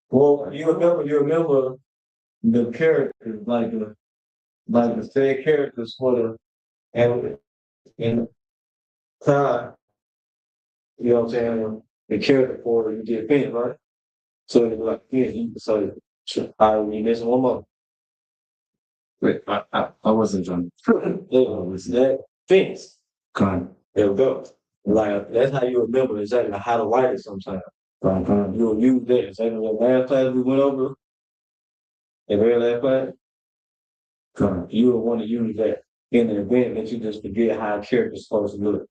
Well, you remember the characters, like the same characters for the and in time, you know what I'm saying? The character for you get pinned, right? So it's like yeah, so I you missing one more. Wait, I wasn't done. Was that fence? Con. There we go. Like that's how you remember exactly how to write it sometimes. You'll use that. Exactly the last class we went over, the very last class. You will want to use that in the event that you just forget how a character's supposed to look.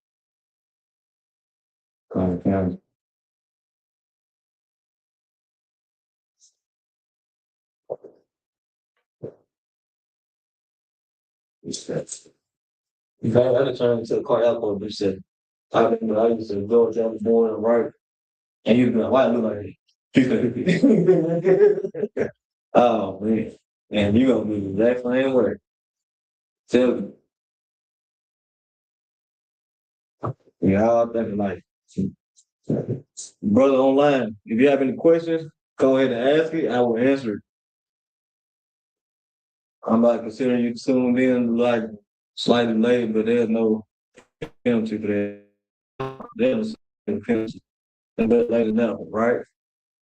Okay. In fact, I had to turn into the car out for a said, I remember I used to go down the board and write, and you'd be like, why I look like that? Oh man. And you gonna be the exact same way. Tell me. Yeah, all thinking like brother online, if you have any questions, go ahead and ask it. I will answer it. I'm not considering you tuned in like slightly late, but there's no penalty for that. There's no penalty. And better late than never, right?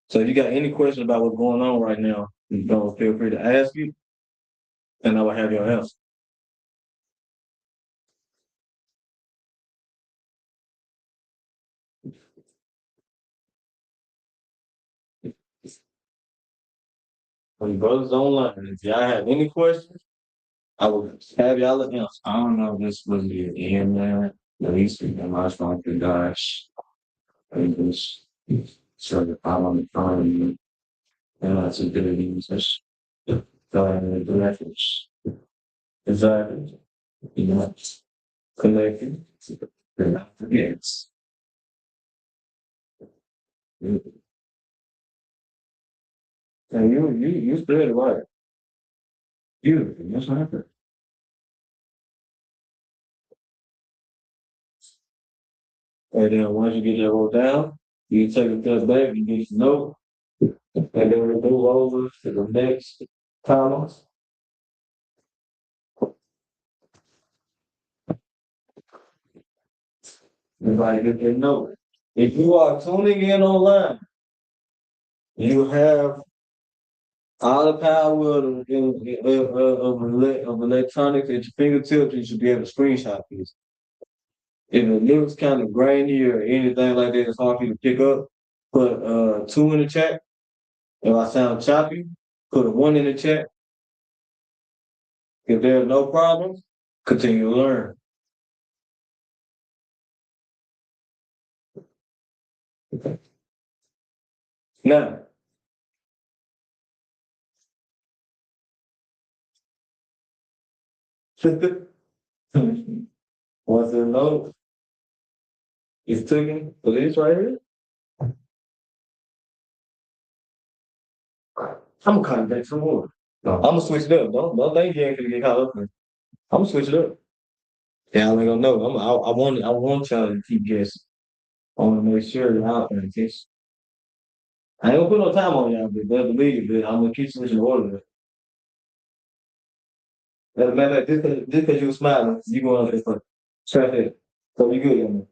So if you got any questions about what's going on right now, don't feel free to ask it, and I will have your answer. When brothers online, if y'all have any questions, I will have y'all answer. I don't know if this was the end there. At least we can watch on the guys. I think this sort of I'm on the phone. And that's a good news. That's the reference. Exactly. You know, connected. Yes. And you said it right. That's what happened. And then once you get that roll down, you take a step back, you get your note, and then we move over to the next columns. Everybody get their note. If you are tuning in online, you have All the power of electronics at your fingertips, you should be able to screenshot this. If it looks kind of grainy or anything like that, it's hard for you to pick up. Put 2 in the chat. If I sound choppy, put a 1 in the chat. If there are no problems, continue to learn. Now, once the note is taken for this right here, I'm gonna cut back some more. No. I'm gonna switch it up. Don't think you ain't gonna get caught up. I'm gonna switch it up. Yeah, I ain't gonna know. I want y'all to keep guessing. I want to make sure y'all paying attention. I ain't gonna put no time on y'all, but better believe it. But I'm gonna keep switching the order. As a matter of fact, just because you were smiling, you going on this one. Try that. So you good, young man.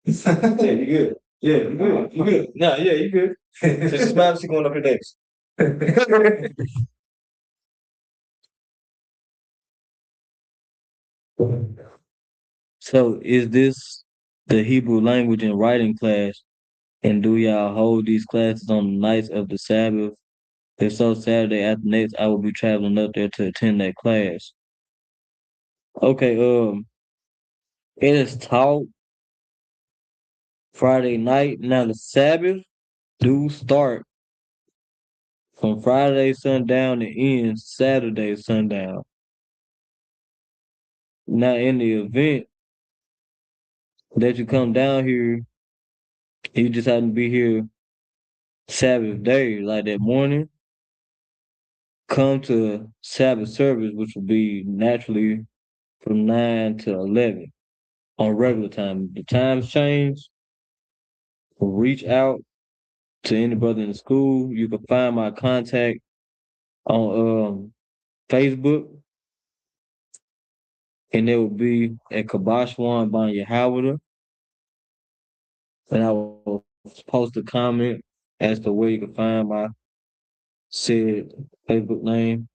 Yeah, you good. Yeah, you good. You good. Nah, yeah, you good. So she smiling, she going up here next. So is this the Hebrew language and writing class? And do y'all hold these classes on the nights of the Sabbath? If so, Saturday after next, I will be traveling up there to attend that class. Okay, it is taught Friday night. Now the Sabbath do start from Friday sundown and end Saturday sundown. Now in the event that you come down here, you just happen to be here Sabbath day, like that morning, come to Sabbath service, which will be naturally from 9 to 11 on regular time. The times change. Reach out to any brother in the school. You can find my contact on Facebook, and it will be at Kabashwan Banya Howard. And I will post a comment as to where you can find my said Facebook name.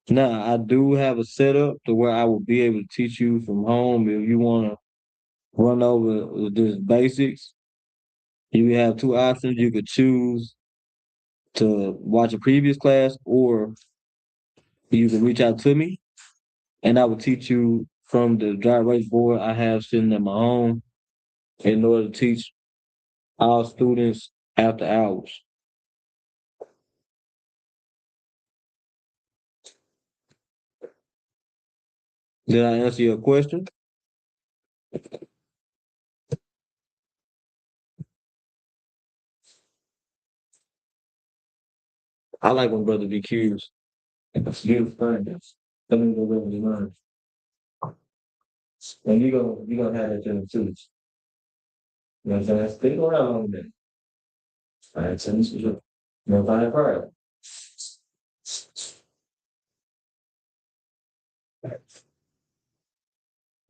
Now, I do have a setup to where I will be able to teach you from home. If you want to run over just basics, you have 2 options. You could choose to watch a previous class, or you can reach out to me and I will teach you from the dry erase board I have sitting at my home in order to teach our students after hours. Did I answer your question? I like when brothers be curious. It's a beautiful thing. Tell me what really learn. And you gonna have that in the too. You know what I'm saying? Stick around on that. All right, so this is your no find part.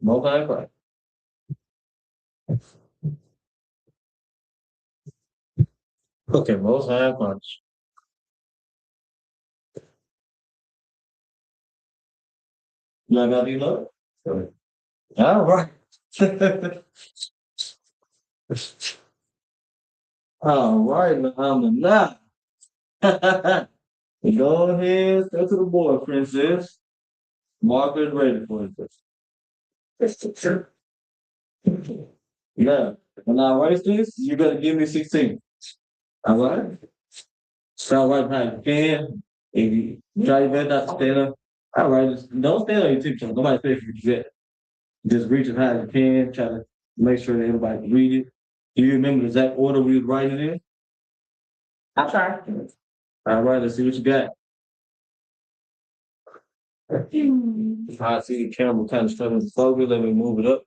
No find part. Okay, most high punch. You like how you look? All right. All right, I'm not. Go ahead, go to the board, princess. Marker is ready for it. Yeah. When I write this, you better give me 16. All right? Start right behind the pen. If you try your best not to stand up. All right, don't stand on your tiptoes. Nobody says you do that. Just reach behind the pen, try to make sure that everybody can read it. Do you remember the exact order we was writing it in? I'll try. All right, let's see what you got. I see the camera kind of struggling to focus. Let me move it up.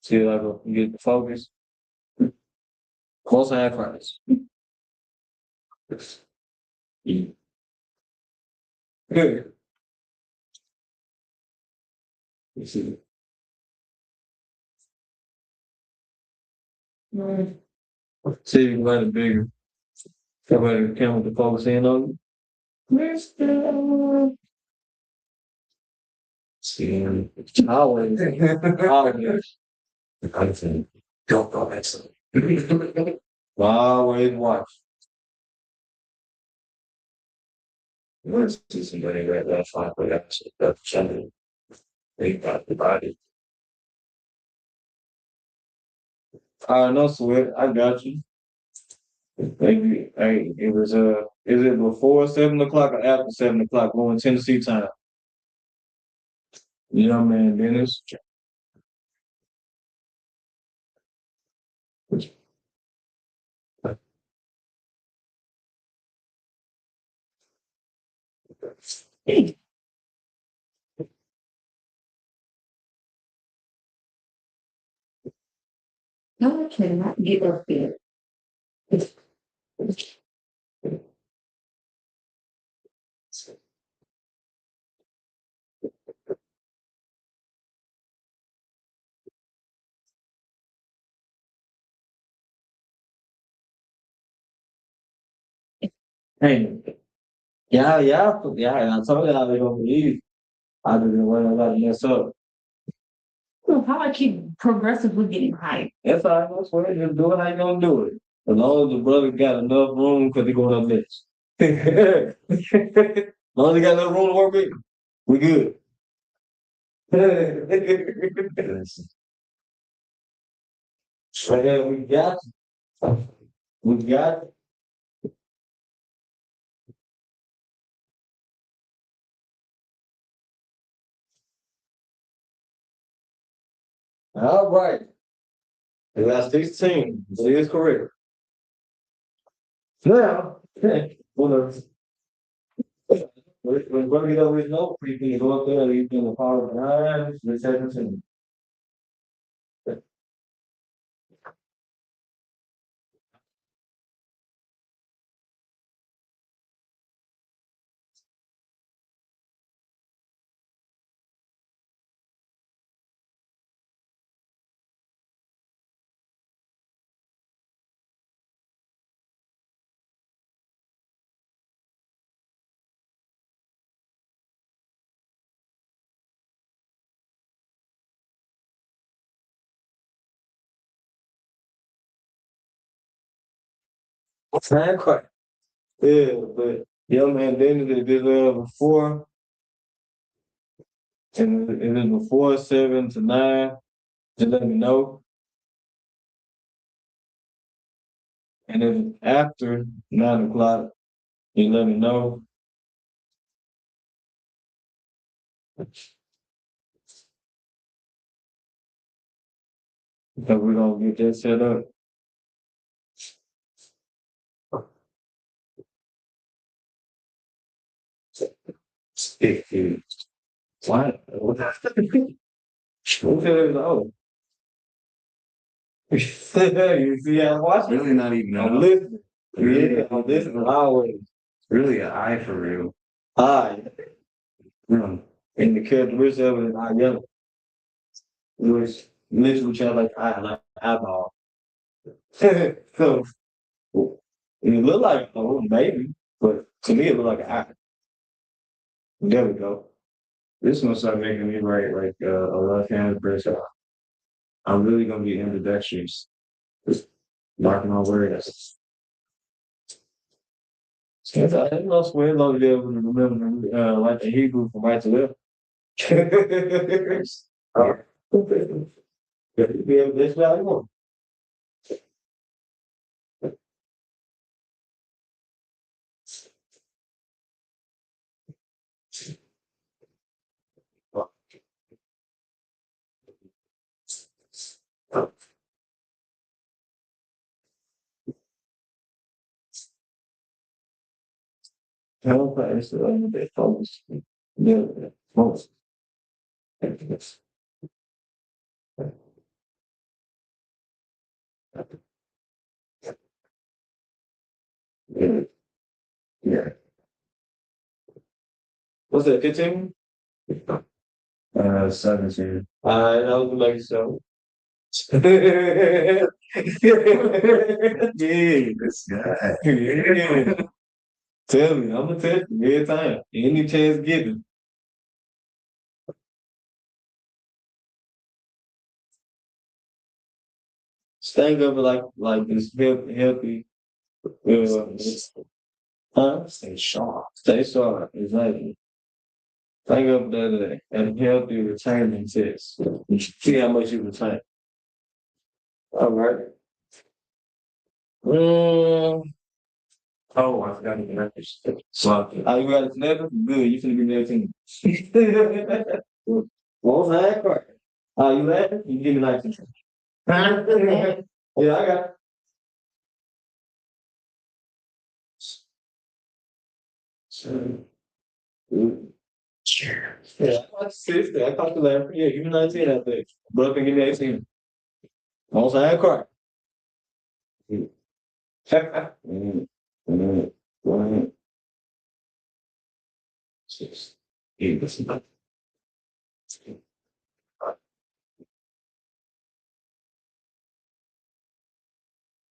See if I can get the focus. Close eye first. Good. Let's see. Mm. See if you can it bigger. Everybody the camera to focus in on you. Mr. See, always, always. I think, don't go that always watch. You want to see somebody that that's like that's something. They got the body. No sweat. I got you. Maybe, hey, it was is it before 7 o'clock or after 7 o'clock going Tennessee time? You know, man, Dennis. Hey, I cannot get up there. Hey, yeah. I told y'all they gonna believe. I didn't want to let mess up. How I keep progressively getting higher. That's all right. I swear, just do it how you gonna do it. As long as the brother got enough room because they going up next. As long as he got enough room to work with, we good. Man, we got you. We got you. All right. We got 16. So it is correct. Now, well, when brother get over his note, you can go up there, you can apologize, return to Not quite. Yeah, but young man, then it did before, and it is before 7 to 9. Just let me know. And then after 9 o'clock, you let me know. Because we're gonna get that set up. Stick to what? Who said it was old? You see, I'm watching. Really not even I'm know. listening. Really? Yeah, I'm listening always. Really an eye for real. I Hmm. and the characteristic of it is I yellow. Which literally sounds like eyeball. So it look like maybe, but to me it look like an eye. There we go. This gonna start making me write like a left-handed press. I'm really gonna be ambidextrous. Just marking my words. I lost way long to be able to remember like the Hebrew from right to left. Be able to value more. Help us they focus. Yeah, most. Yeah. Yeah. What's that, 15? 17. I was like so. Yeah, This guy. yeah. Tell me, I'm gonna tell you every time. Any chance given. Think of it like this healthy. Huh? Stay sharp. Stay sharp, exactly. Think of that as a healthy retirement test. See how much you retain. All right. Oh, I forgot to get this. So, you got it never? Good, you finna be 19. What was that part? You laughing? You give me 19. Yeah, I got it. Sure. Yeah, I caught 60. I caught the laugh. Yeah, give me 19 out there. But give me 18. What was that part? Mm, mm, mm, 6, 8.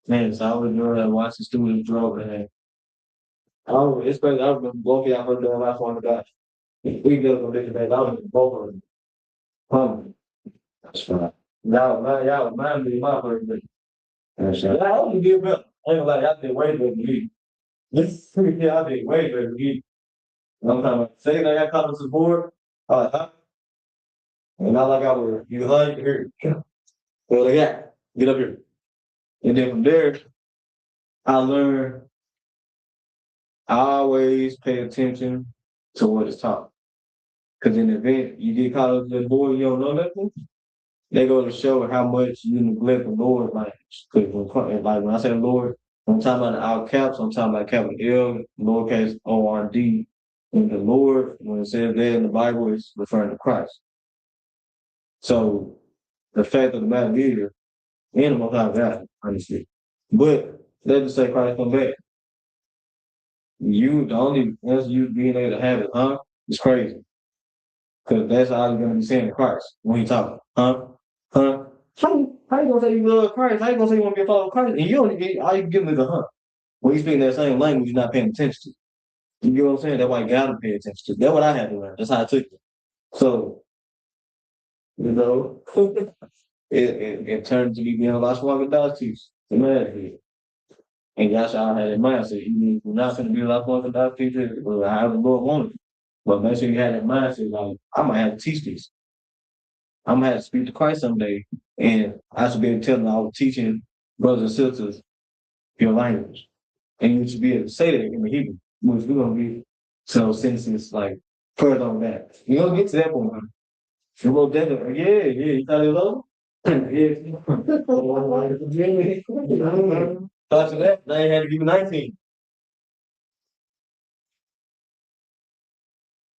Man, so I was doing watching students drove and especially I was both of y'all heard the last one of that. We go from different days. I was both of them. That's fine. Now, y'all remind me of my birthday. That's Yeah, I only did better. I ain't gonna lie, y'all did way better than me. Yeah, I did way better than me. I'm talking about, second I got caught on the board, I was like, huh? And not like I was, you hug, here. Well, they got, get up here. And then from there, I learned I always pay attention to what is taught. Because in the event you get caught up with the board, you don't know nothing, they go to show how much you neglect the Lord language. Because when I say the Lord, I'm talking about the all caps, I'm talking about capital L, lowercase O-R-D. And the Lord, when it says there in the Bible, is referring to Christ. So the fact of the matter is, and the most high God, honestly. But let's just say Christ come back. The only answer you being able to have it, huh? It's crazy. Because that's all you're gonna be saying to Christ when he talking. Huh? Huh? How you gonna say you love Christ? How you gonna say you want to be a follower of Christ? And you only get all you give me the huh. When you speak that same language, you're not paying attention to. You get what I'm saying? That's why you gotta pay attention to. That's what I had to learn. That's how I took it. So, you know, it turned to me being a lot stronger dog teach. The man did. And y'all should all have that mindset. You are not gonna be a lot stronger dog teacher, or however the Lord wanted. But make sure you have that mindset, like, I might have to teach this. I'm gonna have to speak to Christ someday. And I should be able to tell them I was teaching brothers and sisters your language. And you should be able to say that in the Hebrew, which we're gonna be so sentences like further on that. You're gonna get to that point. You will definitely, yeah, you thought it was over? Yeah. After that, now you had to give me 19.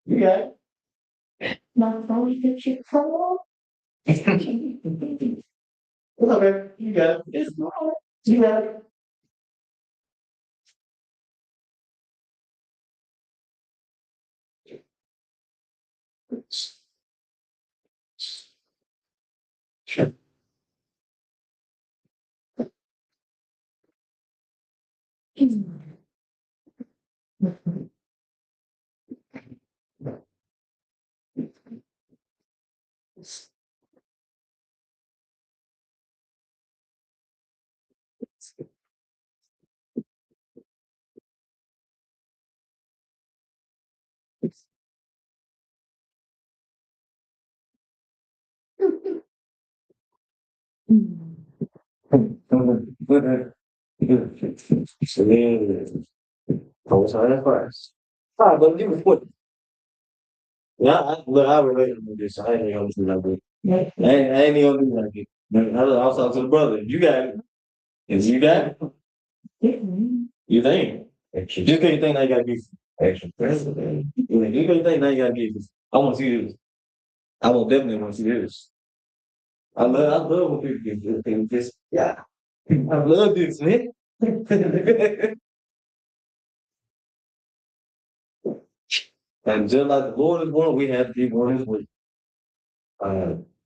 You got it. My phone that you call. It's okay. You got it. It's all right. You got it. Sure. So then, I was on that class. Ah, but you was what? Yeah, I relate to this. I ain't gonna do that. I ain't even gonna do that. I was talking to the brother. You got it. Is you got it? You think? Just because you think I gotta give extra president. You because you think I gotta give this. I want to see this. I will definitely want to see this. I love when people give this. Yeah. I love this, man. And just like the Lord is one, we have to be one as well.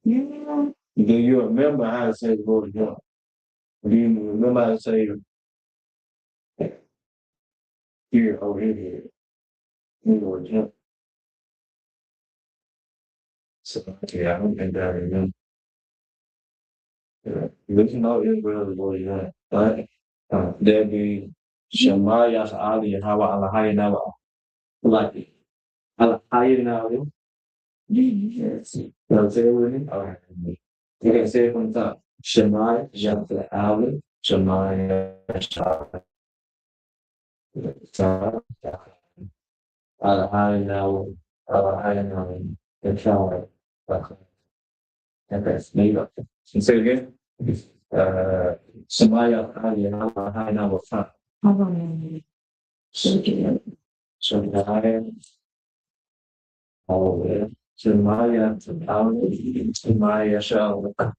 Yeah. Do you remember how to say the word jump? Do you remember how to say here or here? You know, jump. So yeah, I don't think that I remember. Yeah. But you know Israel is what you want. Right? There'd be Shemaya Ali and Hawa Alahayanawa. Like Alahayanawa. Yes. You know what I'm saying with me? All right. You can say it from the top. Shemaya, Jaffa Ali, Shemaya, Shah, Alahayanawa, Alahayanawa, and Shah. And that's made up. And say it again. Shemaya Ali and Alahayanawa. Hold on. Shemaya, all Shemaya, Shemaya, Shah.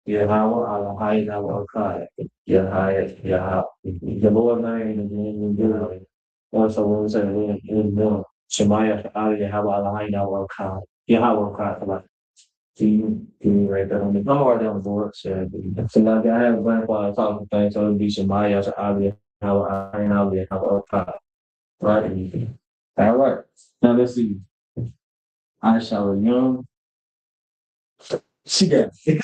Yahweh Elohim our God. Yahweh, Yahweh. The Lord name is in Yahweh. Also, when we say in the Shemaya, Yahweh Elohim our God. Yahweh God. Can you write that on the I'm already on the board? So like I have a grandfather talking things, so it'll be Shemaya, Yahweh Elohim our God. Right? All right. Now let's see. I shall young. She got it.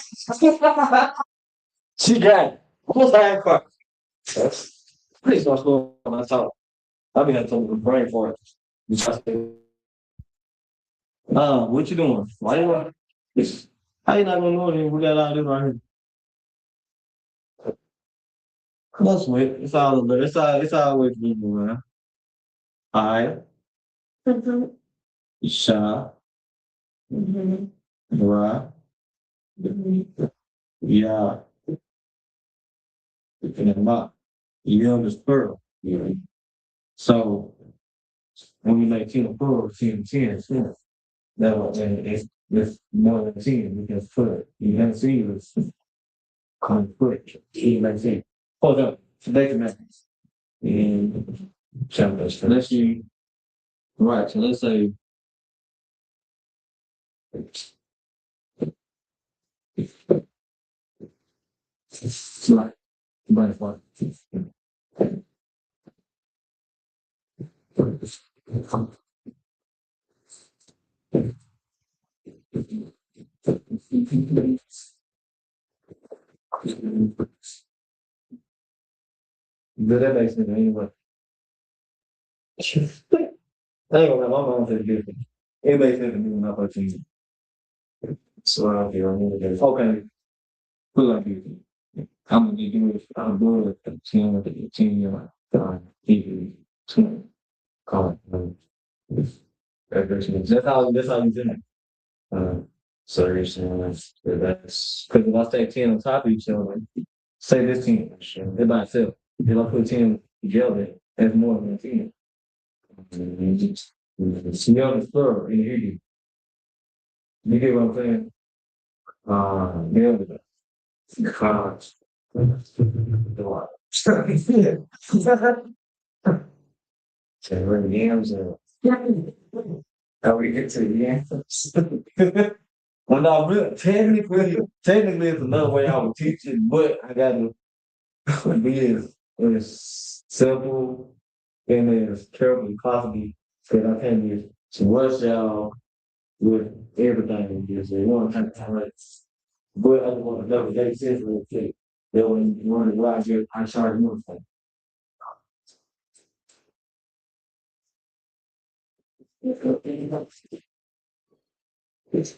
She got it. Who's that car? Please don't slow down. That's all. I'll be having some brain for it. What you doing? Why you want? How you not gonna know that we got all this right here? Come sweet. It's all good. It's always people, man. I, Mhm. Sha, Mhm. Ra, Mhm. Ya, and Ma. Young is plural. Yeah. So when you make 10 plural, 10 is 10. No, and it's more than 10, you can put it. You can see it's conflict. You can see. Hold up. Today matters. And chapters. So let's see. Right. So let's say it's like butterfly. But that makes sense anyway. I ain't gonna lie, my mom said different. It makes sense to me when I put you. So I feel okay. Put like this. I'm gonna do it. I'm doing it at 10 year TV 20. Call it. That's how you do it. So you're saying that's because if I say 10 on top of each other, say this 10, they're by itself. If I put 10 together, that's more than 10. Young is plural in Hebrew. You get what I'm saying? Yeah. Cars. So we're in yams and how we get to the yams. Well, no, really, technically, it's another way I would teach it, but I gotta be as simple and as careful as possible because I can't be to rush y'all with everything. Just one kind of time. But I just want to know they said real quick. They when you want to go out here, I charge more for it.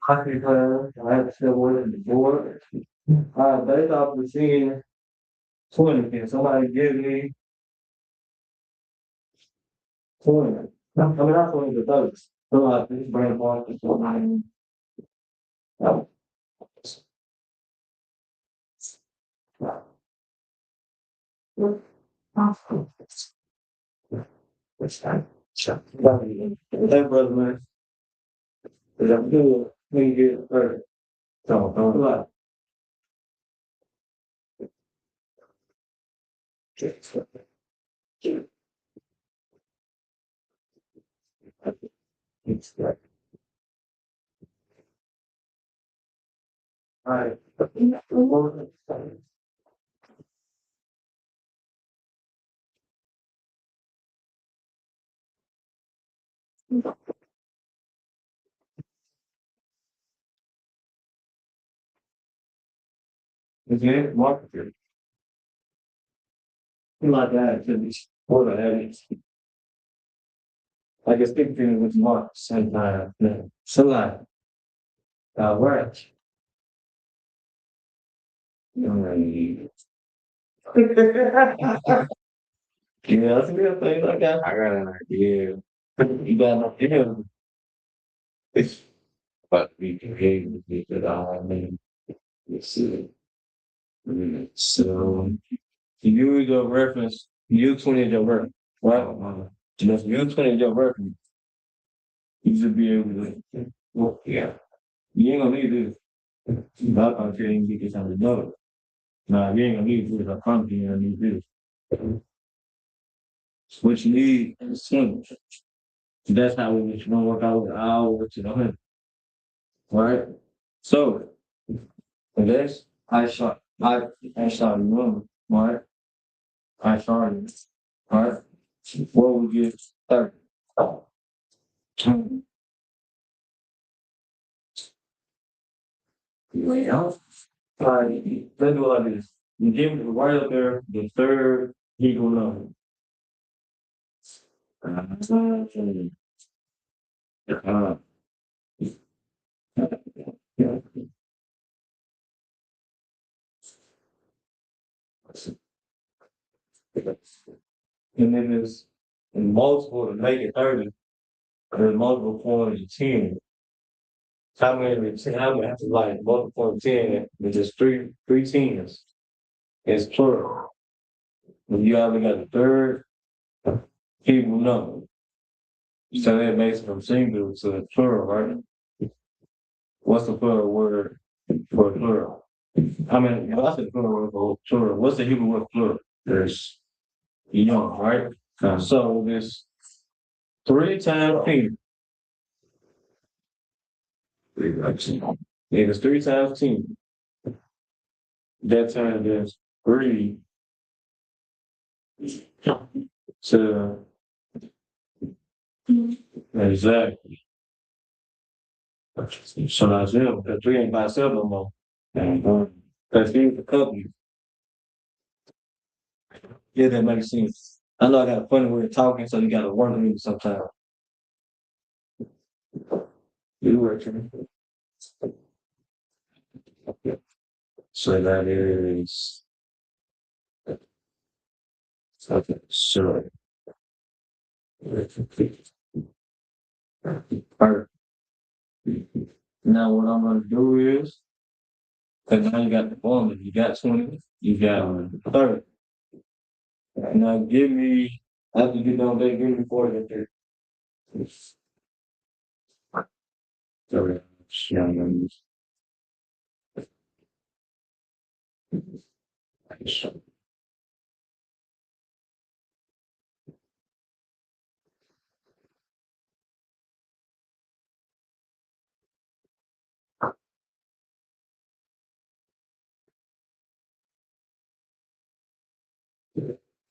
hockey class. I had to step away from the board. Based off the seeing 20, can somebody give me 20? I mean, not 20 to 30. So like, this brand part is somebody. Hey, brother, man. Is that good? When you get 30. So, don't lie. It's like, all right. Again, market. Like that, to be for the headaches. I guess big thing with Mark, same time, so like, work. You know, yeah, that's a good thing. I got an idea. You got an idea. It's, but we can get it all. I mean, let's see. So, you go reference, U20 is your reference, right? Just U20 is your reference. You should be able to, well, yeah. You ain't gonna need this. Not gonna tell you get this on the note. Nah, you ain't gonna need this. I promise you, ain't gonna need this. What you need is swing. That's how we gonna work out with our to the 100. Right? So, and this, I shot room, right? I started, right? What would you 30? Well, let's do it like this. You give me right up there, the third equal number. Uh, yeah. And then there's multiple to make it 30. There's multiple forms of 10. How many have to like multiple of 10 with just three tens? It's plural. When you only got the third equal number. So that makes it from singular to plural, right? What's the plural word for plural? I mean, what's the plural word for plural? What's the Hebrew word for plural? There's young, right? So this 3 times 10. It is 3 times 10. That time there's 3 to exactly. So that's it. The 3 ain't by itself no more. That's the company. Yeah, that makes sense. I know I got a funny way of talking, so you gotta work with me sometimes. You working. So that is okay, so alright. Now what I'm gonna do is, because now you got the formula, you got 20, you got 30. Now give me, after you get done, they give me 40 and 30. Sorry,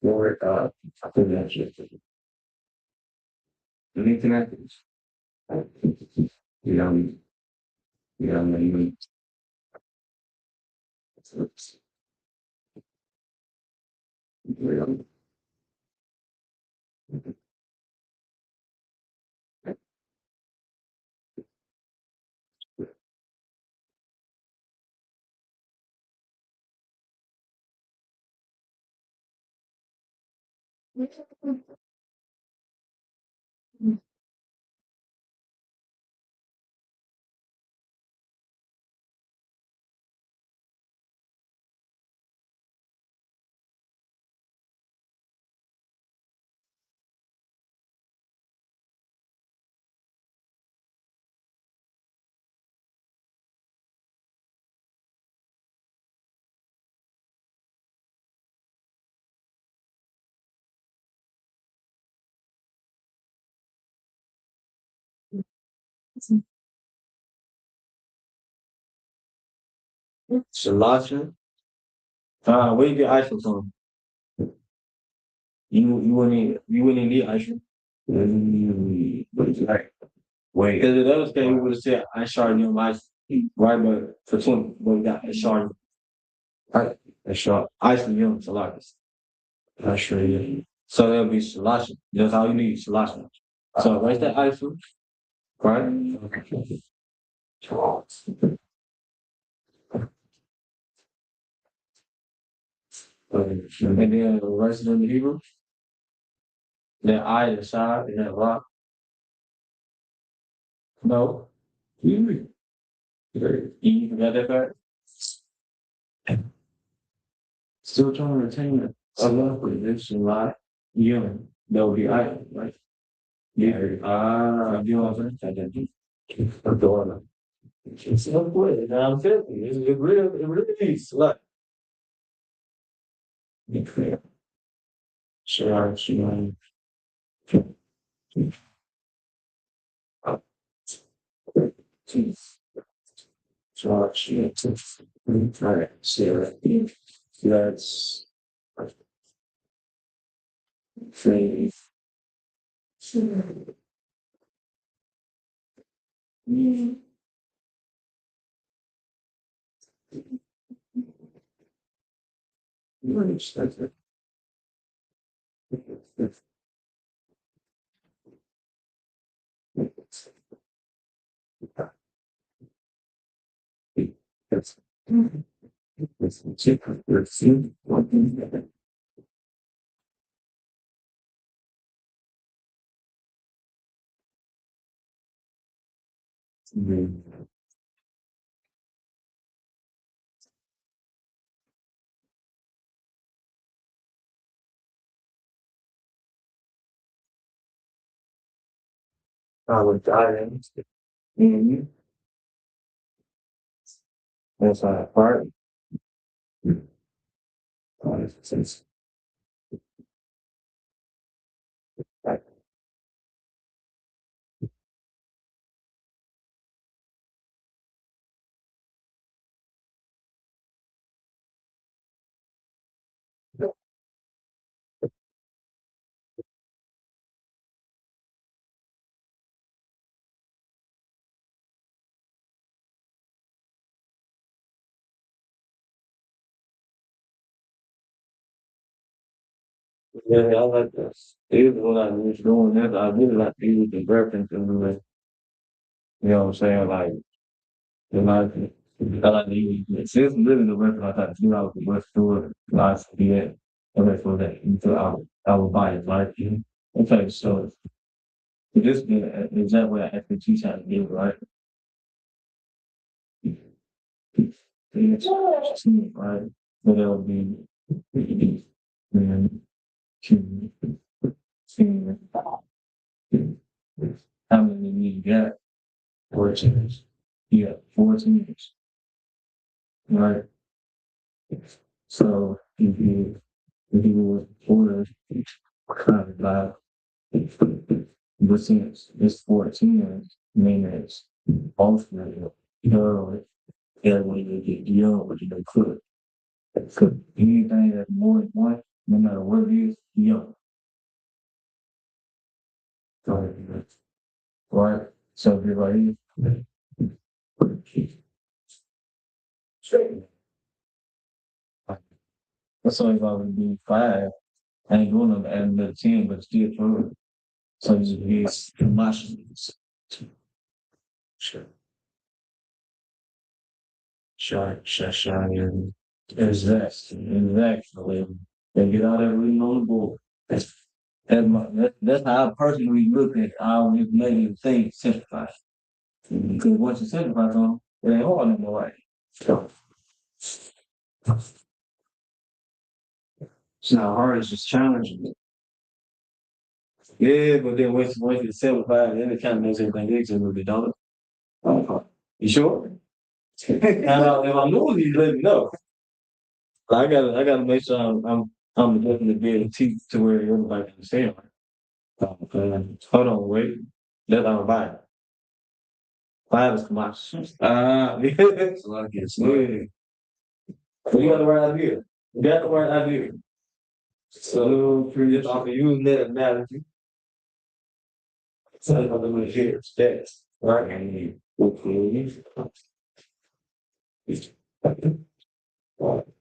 more connections. Any connections? You know, even Sriracha. Where you get ice cream from? You wouldn't need ice cream. Right. Wait. Because if that was the case, we would have said ice shard your ice, right? But for 20, but we got ice shard. Right. Ice shard. Ice cream young saladas. Ice cream. So that'll be sriracha. That's all you need, sriracha. So where's that ice cream? Right? And then the rest of the Hebrew, that I inside and that rock. No. You got that back? Still trying to retain it. I love it. It's a lot. Yeah. That would be I, right? Yeah. You know what I'm saying? Adore. It's so good. I'm 50. It really needs a lot. Be clear. Sure. Alright, so that's three. I would die in. That's a part. Since yeah, I like this. Even when I was doing this, I really like to use the reference in the way. You know what I'm saying? Like, the like, I like to use it. Since living the reference, I thought you know the West Store, I to be that. And that's for that. Until I would buy it, like, okay, so this is the exact way I actually teach how to do it, right? Right. But that would be, and, how many you got? 14. You got 14. Right. So if you were order kind of but since it's 14 minutes ultimately that way you get young, but you don't cook. Cook anything that's more than one, no matter what it is, young. Right? So if you're right here, straight. That's only if I would be 5. I ain't going to add another 10, but still for so you just get emotions. Sure. Sure. Exactly. They get out there reading on the board. That's how I personally look at it. I don't even make you think simplify. Because once you simplify something, it ain't hard anymore, right? So it's not hard, it's just challenging. Yeah, but then once you simplify it, then it kind of makes everything easier a little bit, don't it? You sure? And if I'm losing, you let me know. I gotta make sure I'm definitely be able to teach to where everybody can understand. Hold on, wait. That's our Bible. Five is Colossians. Yeah. So I guess. Yeah. So you got the right idea. You got the right idea. So previous offer using that analogy. So I'm gonna hear steps. Right. And okay.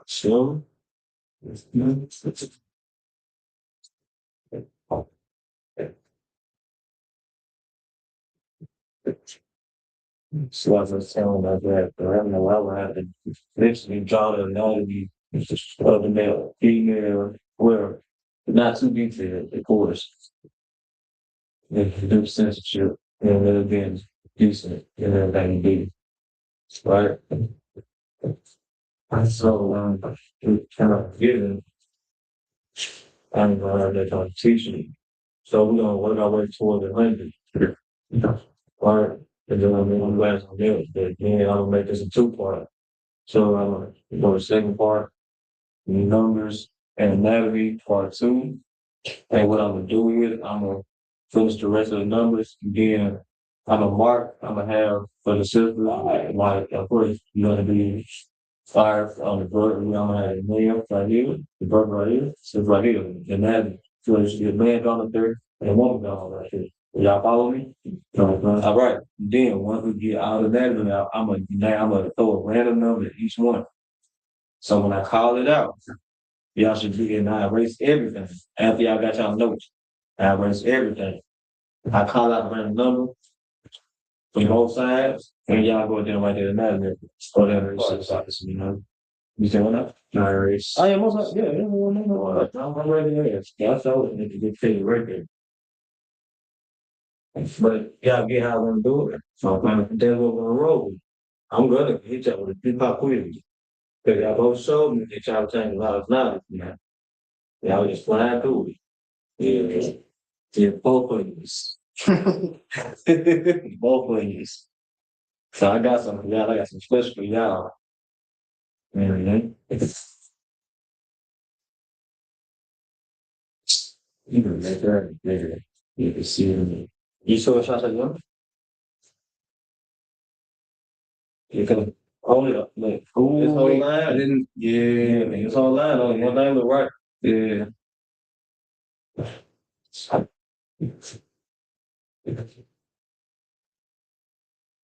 So so as I was telling about that, but I don't know why we're having literally draw the analogy of the male, female, where not too detailed, of course. If you do censorship, and then being decent and everything be right. And so it kind of given and they're trying to teach me. So we're gonna work our way toward the 100. Right. And then I'm gonna last on there. But then I'm gonna make this a two-part. So I'm gonna go to the second part, numbers and anatomy, part two. And what I'm gonna do with it, I'm gonna finish the rest of the numbers. Then I'm gonna mark, I'm gonna have for the system, like of course you're gonna be fire on the bird, I'm gonna have a nail right here, the bird right here, so right here, and that so there's a man on the third and a woman on right here. Y'all follow me? All right. Then once we get out of that, now I'm gonna throw a random number at each one. So when I call it out, y'all should be and I erase everything. After y'all got y'all notes, I erase everything. I call out a random number from both sides, and y'all go down right there and that. Or that erase, you know. You say what up? I erase. Oh yeah, most yeah, I'm ready there. Yeah, I saw it and it get paid right there. But y'all get how I want to do it. So then we're gonna roll. I'm gonna hit y'all with a big pop quiz. Because y'all both showed me that y'all changed a lot of knowledge, man. Y'all just flying through it. Yeah. Yeah, both of you. Both of you. So I got some for y'all. I got some special for y'all. Mm-hmm. You can make that bigger. You can see me. You saw a shot at them? You can hold it up. Look. Ooh, this whole line. I didn't. Yeah, man. This whole line. Only one line look right. Yeah.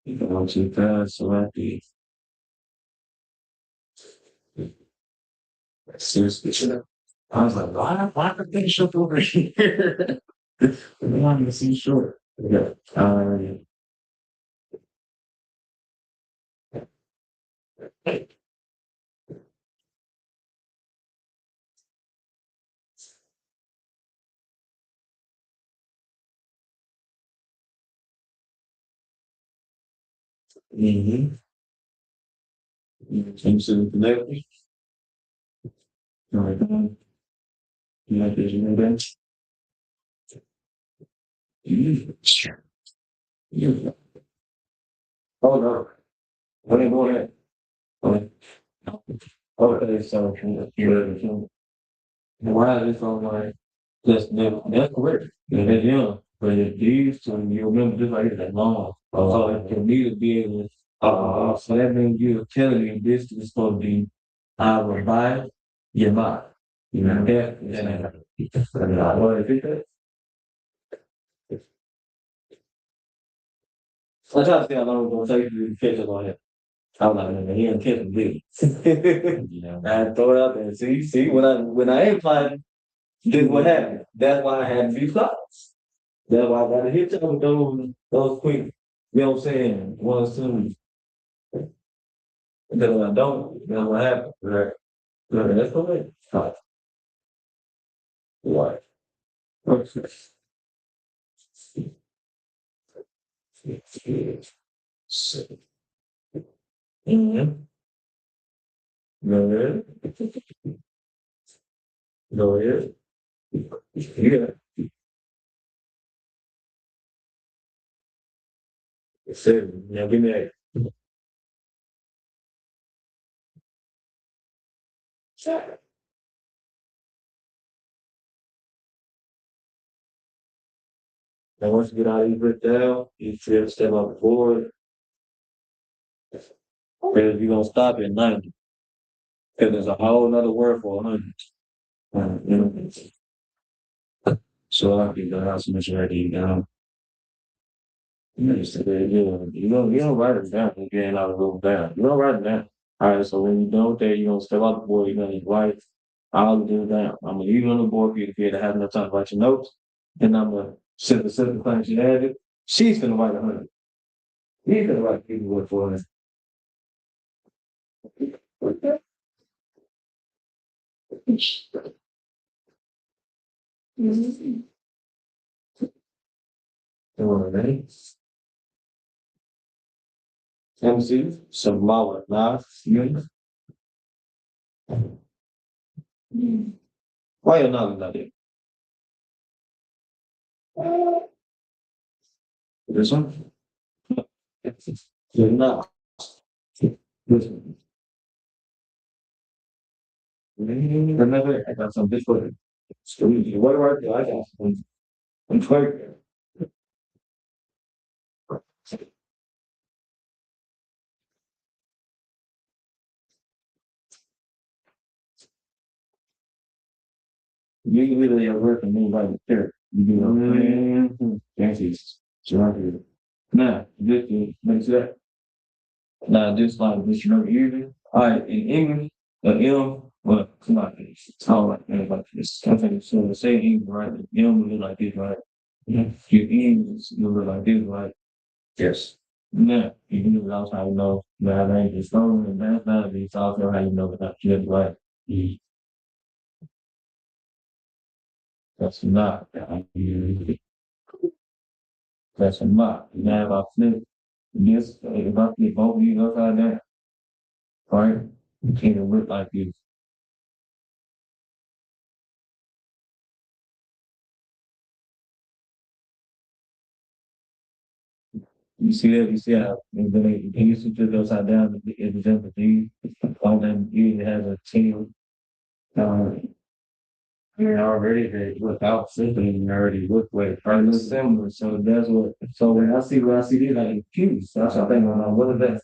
You can go too fast, so I be. Seriously. I was like, why the thing short over here? I want to see short. Yeah. Mm-hmm. Can you see the connectors? All right. Connectors, you know that? Sure. Yeah. Oh no. What are you doing there? Okay. Okay, so you're why is this on my that's correct. Yeah, that's young. But if these two, you remember this right here, that long. So it can need to be able so that means you're telling me this is supposed to be our revive your mind. You know that? Yeah. What is it? I try to see how long it's gonna take you to catch up on it. I'm like, man, he ain't catching me. Yeah. I throw it out there. See, when I ain't playing, this what happened. That's why I had to be flawless. That's why I gotta hit you with those quick, you know what I'm saying? Ones, two. Because if I don't, then what happens, right? Okay, that's okay. Right. Right. Okay. Mm-hmm. Go ahead. Go ahead. Yeah. Seven. Now give me that. Now once you get out of your foot down, you should step up forward. Because you're gonna stop at 90. Because there's a whole nother word for 100. You know? So I can go out some ready down. You don't write it down. You get out of the down. You don't write it down. All right, so when you don't there, you're gonna step out the board, you're gonna write all of this down. I'm gonna leave it on the board for you to be able to have enough time to write your notes. And I'm gonna set the simple things you added. She's gonna write 100. He's gonna write people word for us. Ready? MC, Samoa, live, unit. Why you not like it? This one? You're not. This one. Remember, I got some big foot. What do I do? I got some. I'm twerking. You really are working me right there. You know what I'm saying? Fancy. Right here. Now, just to make sure. Now, just like this, you know, even. All right, in English, M, well, come on, it's all like that, like this. I think so. The same English, right? The M will look like this, right? Your English will look like this, right? Yes. Now, you can do it also how you know that range is strong and that's not it's also how you know that just right. That's not. That's not. Now if I flip this, if I flip both of these upside down, right? You can't look like this. You see that? You see how they used to flip upside down in example these. All them usually has a tail. Already that without flipping already look like kind of similar. So that's what so when I see these like confused. That's what I think what is that?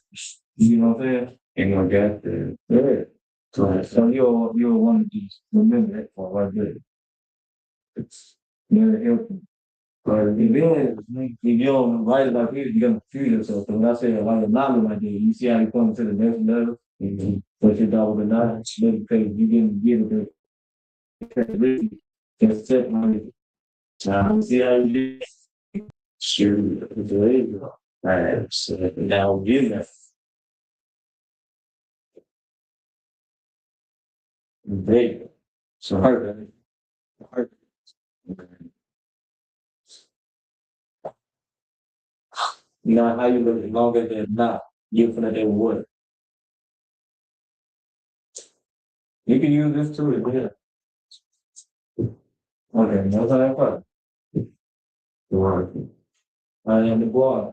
You know what I'm saying? And I got the yeah. So you'll want to just remember that part right there. It's very helpful. But if you don't write it like this, you're gonna confuse yourself. So when I say like a novel like that, you see how you come to the next level, but your dog with a notch, because you didn't get it. Just set my see how you did. Sure, there you go. Alright, so now give that. There you go. So hard. Now how you look longer than not, you're gonna do what? You can use this too, yeah. Okay, no time for it. I am the boy.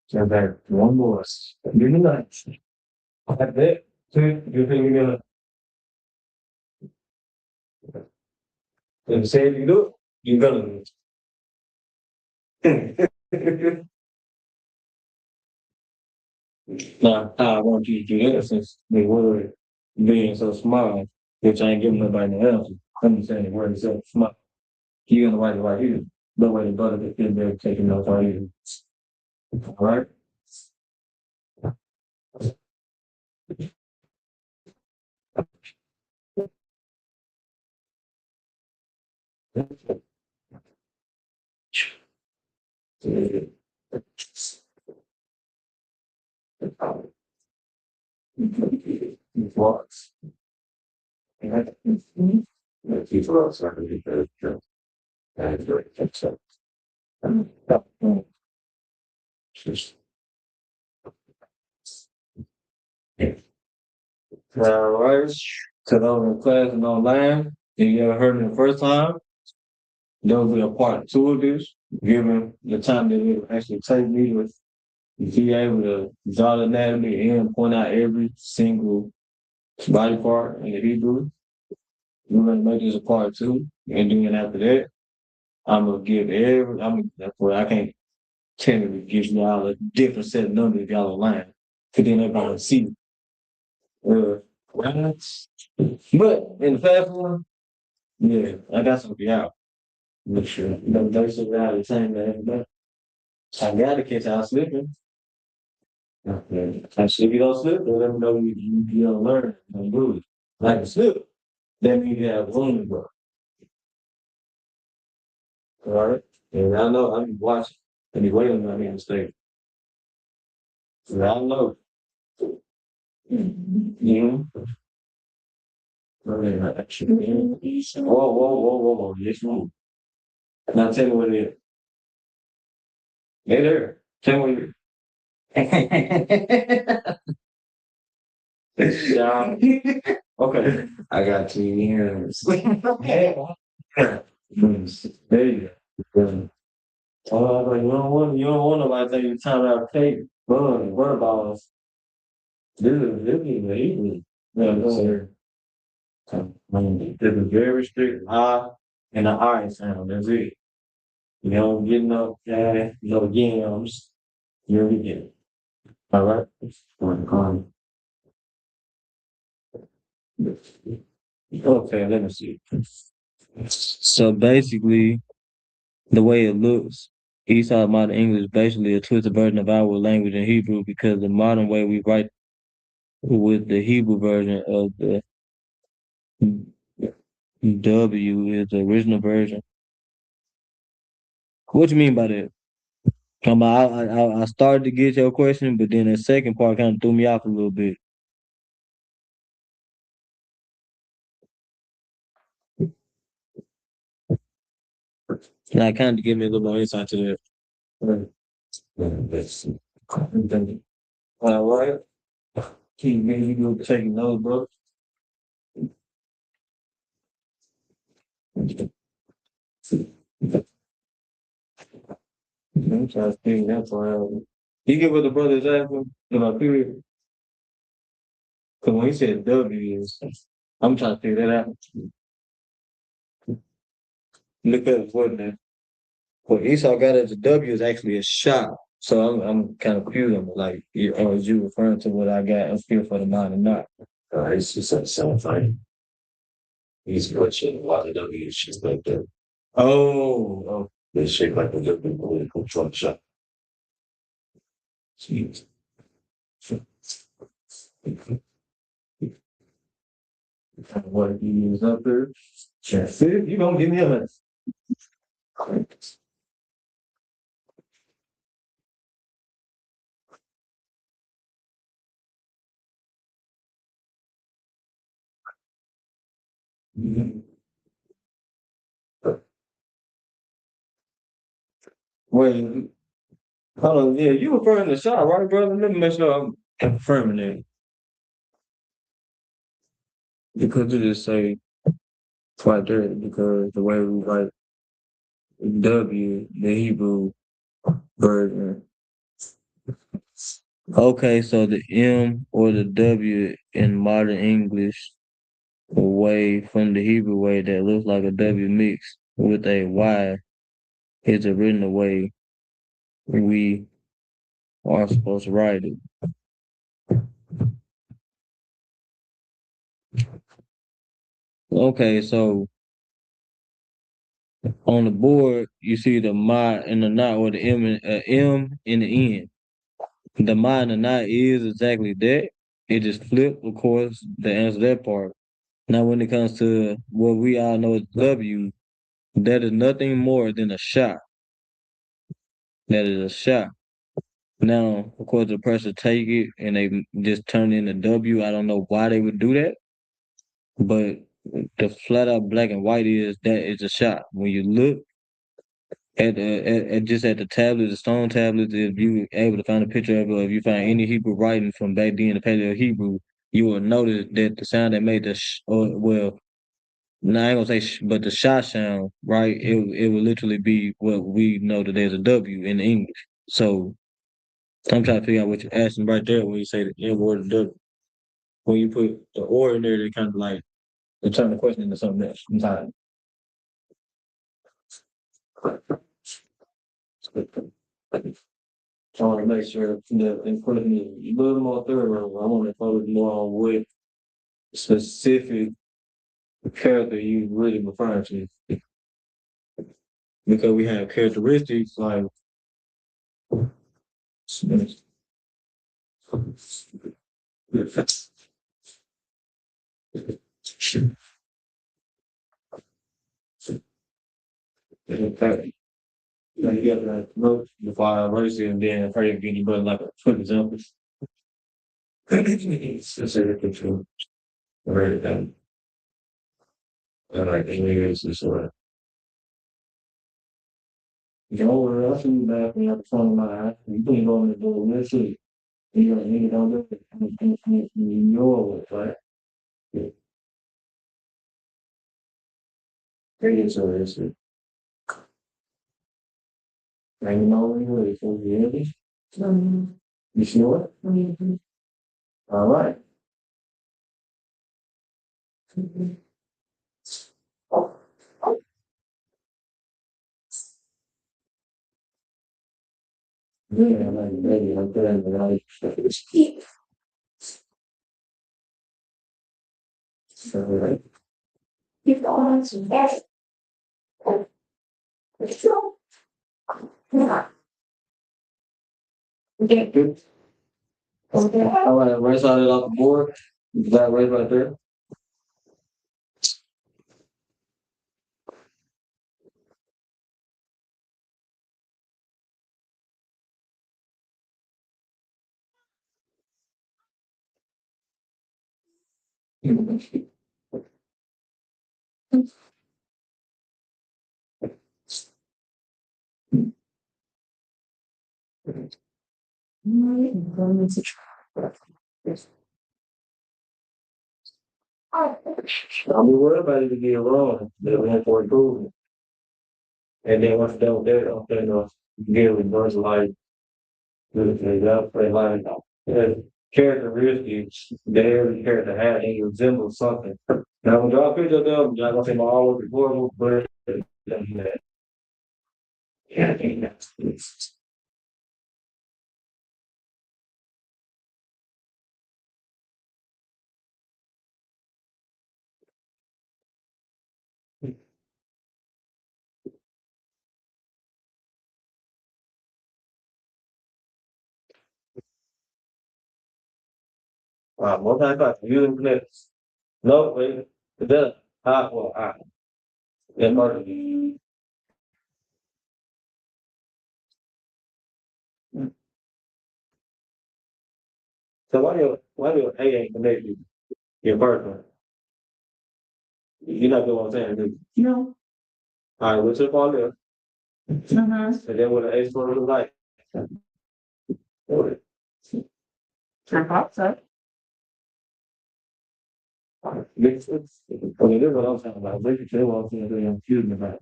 So that one more. You know that. That's it. So you think you're gonna If say if you do it, you're gonna do it. Now, I want you to do that since the word being so small, which I ain't giving nobody the answer. I'm just saying the word is so small. You're gonna write it right here. No way the brother could get there taking notes right here. All right? Blocks. People are starting to get better. And very upset. Just all right. So those in class and online, if you ever heard me the first time, there'll be a part two of this, given the time that it will actually take me to be able to draw the anatomy and point out every single body part in the Hebrew. We're gonna make this a part two, and then after that, I'm gonna give that's where I can't tell you to give y'all a different set of numbers if y'all online, because then everybody will see. Right? But in the fast one, yeah, I got some for y'all. Make sure. Those are out the same day, but I gotta catch y'all slipping. Okay. And so if you don't slip, then let me know you don't learn and do it. Like a slip, that means you have room to grow. All right. And I know I'm watching and you're waiting on me to stay. And I know. You know. Actually, whoa. Yes, move. Now tell me what it is. Hey there. Tell me what it is. Yeah. Okay. I got 2 years. There you go. Oh, you don't want nobody thinking you time out of tape. What about us? This is easy. Yeah, sir. This is very strict I and the I sound. That's it. You don't get no yams. You're begin. All right. Okay, let me see. So basically, the way it looks, Eastside Modern English is basically a twisted version of our language in Hebrew because the modern way we write with the Hebrew version of the W is the original version. What you mean by that? I started to get your question, but then the second part kind of threw me off a little bit. And I kind of give me a little more insight to that. All right. Keep me, you go taking those, bro. I'm trying to think that part out. You get what the brother's asking about period? Because when he said W is, I'm trying to figure that out. Look at what Esau got as a W is actually a shot. So I'm kind of confused. I'm like, or is you referring to what I got up here for the mind or not? It's just a same thing. He's glitching while the W is just like that. Oh, it's shaped like a different political Trump shot. Jeez. What he use up there? That's it. You gonna give me a list. Wait, hold on. Yeah, you referring to shot, right, brother? Let me make sure I'm confirming it. Because it just say right there, because the way we write W, the Hebrew version. Okay, so the M or the W in modern English way from the Hebrew way that looks like a W mix with a Y is the written the way we are supposed to write it. Okay, so on the board you see the ma and the not or the M and the N. The ma and the not is exactly that. It just flipped, of course, to answer that part. Now when it comes to what we all know as W, that is nothing more than a shot. That is a shot. Now, of course, the person take it and they just turn in a W. I don't know why they would do that, but the flat out black and white is that is a shot. When you look at just at the tablet, the stone tablets, if you able to find a picture of it, or if you find any Hebrew writing from back then, the Paleo Hebrew, you will notice that the sound that made no, I ain't gonna say, but the shot sound, right? It will literally be what we know that there's a W in English. So I'm trying to figure out what you're asking right there when you say the N word or W. When you put the or in there, they kind of like they turn the question into something else. I'm tired. I want to make sure that in putting it a little more thorough, I want to focus more on what specific character you really referring to. Because we have characteristics like like you got to look before I erase it and then pray again, but like a quick example. Specific to write it down. I like the lyrics this way. You know what else you back when I'm talking about? You can go in the door, let's see. You don't do it. You know it, right? Yeah. So it's it. I know you ready for the end. You sure? All right. Yeah, I'm ready. I'm good. All right. You've got to get good. Okay. All right, right side it off the board. That right there. I'll be worried about it to get wrong. They'll have for improvement. And then once they're there, I'm going to get reverse life. Like characteristics that every character had and resembles something. Now, when y'all picture of them, y'all gonna say my all was horrible, but yeah, I think that's multi-class using connects. No, wait, the I. Then part of the so why do A ain't connected your partner? You're not doing what I'm saying, do you? No. All right, what's your partner? Mm-hmm. And then what an A score look like? I thought so. This is what I'm talking about. This is what I'm saying. I'm confused about.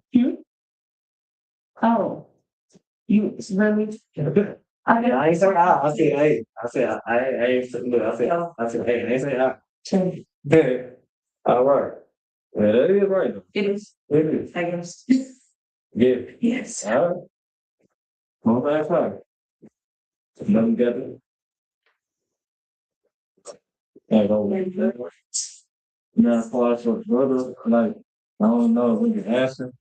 Oh. You really? I ain't say I said A. I said I ain't look. I said hey. I ain't say I. All right. Yeah, that is right. It is, It is. I guess. Yeah. Yes. All right. Well, that's right. Nothing got it. Like, oh, now, as far as your brother, like, I don't know, we can ask him.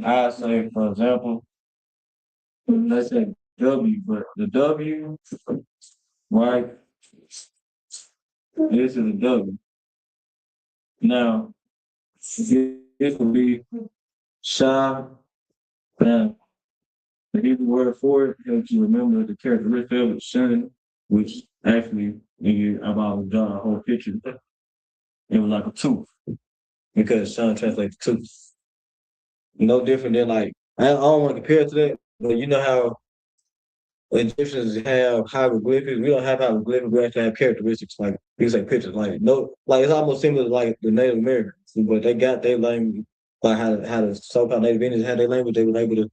I say, for example, let's say W, but the W, right? This is a W. Now, this would be shy. Now, the Hebrew word for it helps you remember the characteristic of it, shun, which actually, I've always drawn a whole picture. It was like a tooth, because shun translates to tooth. No different than like, I don't want to compare it to that, but you know how Egyptians have hieroglyphics. We don't have hieroglyphics. We actually have characteristics like things like pictures. Like no, like it's almost similar to like the Native Americans, but they got their language. Like how the so-called Native Indians had their language. They were able to.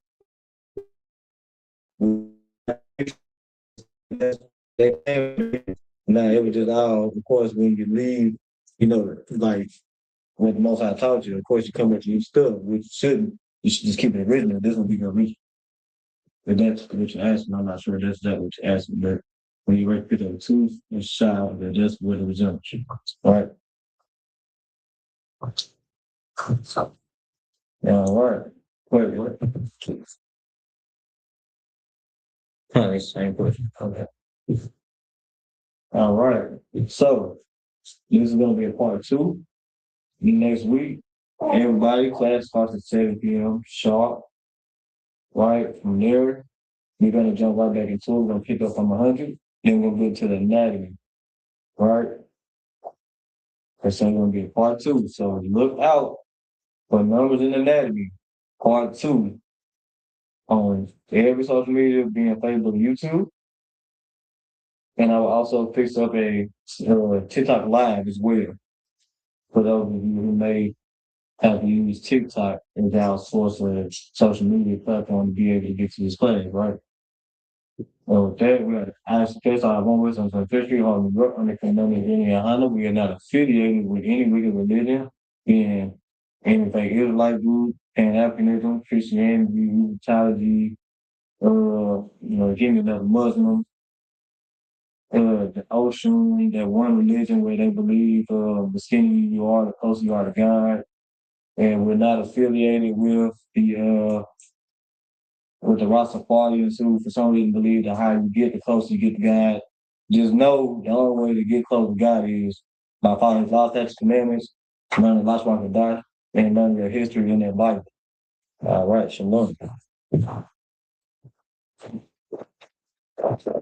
Now it was just all. Of course, when you leave, like when the Most High taught you. Of course, you come with your stuff, which shouldn't. You should just keep it original. This will be your reach. But that's what you're asking. I'm not sure that's what you're asking, but when you write picture of a tooth and child, that's what it resembles. All right. All right. Wait, what? Same question. Okay. All right. So this is gonna be a part 2 next week. Everybody, class starts at 7 p.m. sharp. Right from there, we're gonna jump right back into it. We're gonna pick up from 100. Then we'll get to the anatomy. Right? That's gonna be a part 2. So look out for numbers in anatomy, part 2 on every social media, being Facebook, YouTube. And I will also fix up a TikTok live as well. For those of you who may have to use TikTok as our source of social media platform to be able to get to this class, right? So with that, we are ISPS, our one with some officially on the on the Canadian Indian Honda. We are not affiliated with any wicked religion, being anything Israelite group, Pan Africanism, Christianity, Unitology, giving the Muslim, the ocean, that one religion where they believe the skinnier you are, the closer you are to God. And we're not affiliated with the Rastafarians who for some reason believe that how you get the closer you get to God. Just know the only way to get close to God is by following His law, statutes, commandments, learning Lashon Kodash, and learning your history in that Bible. All right, shalom.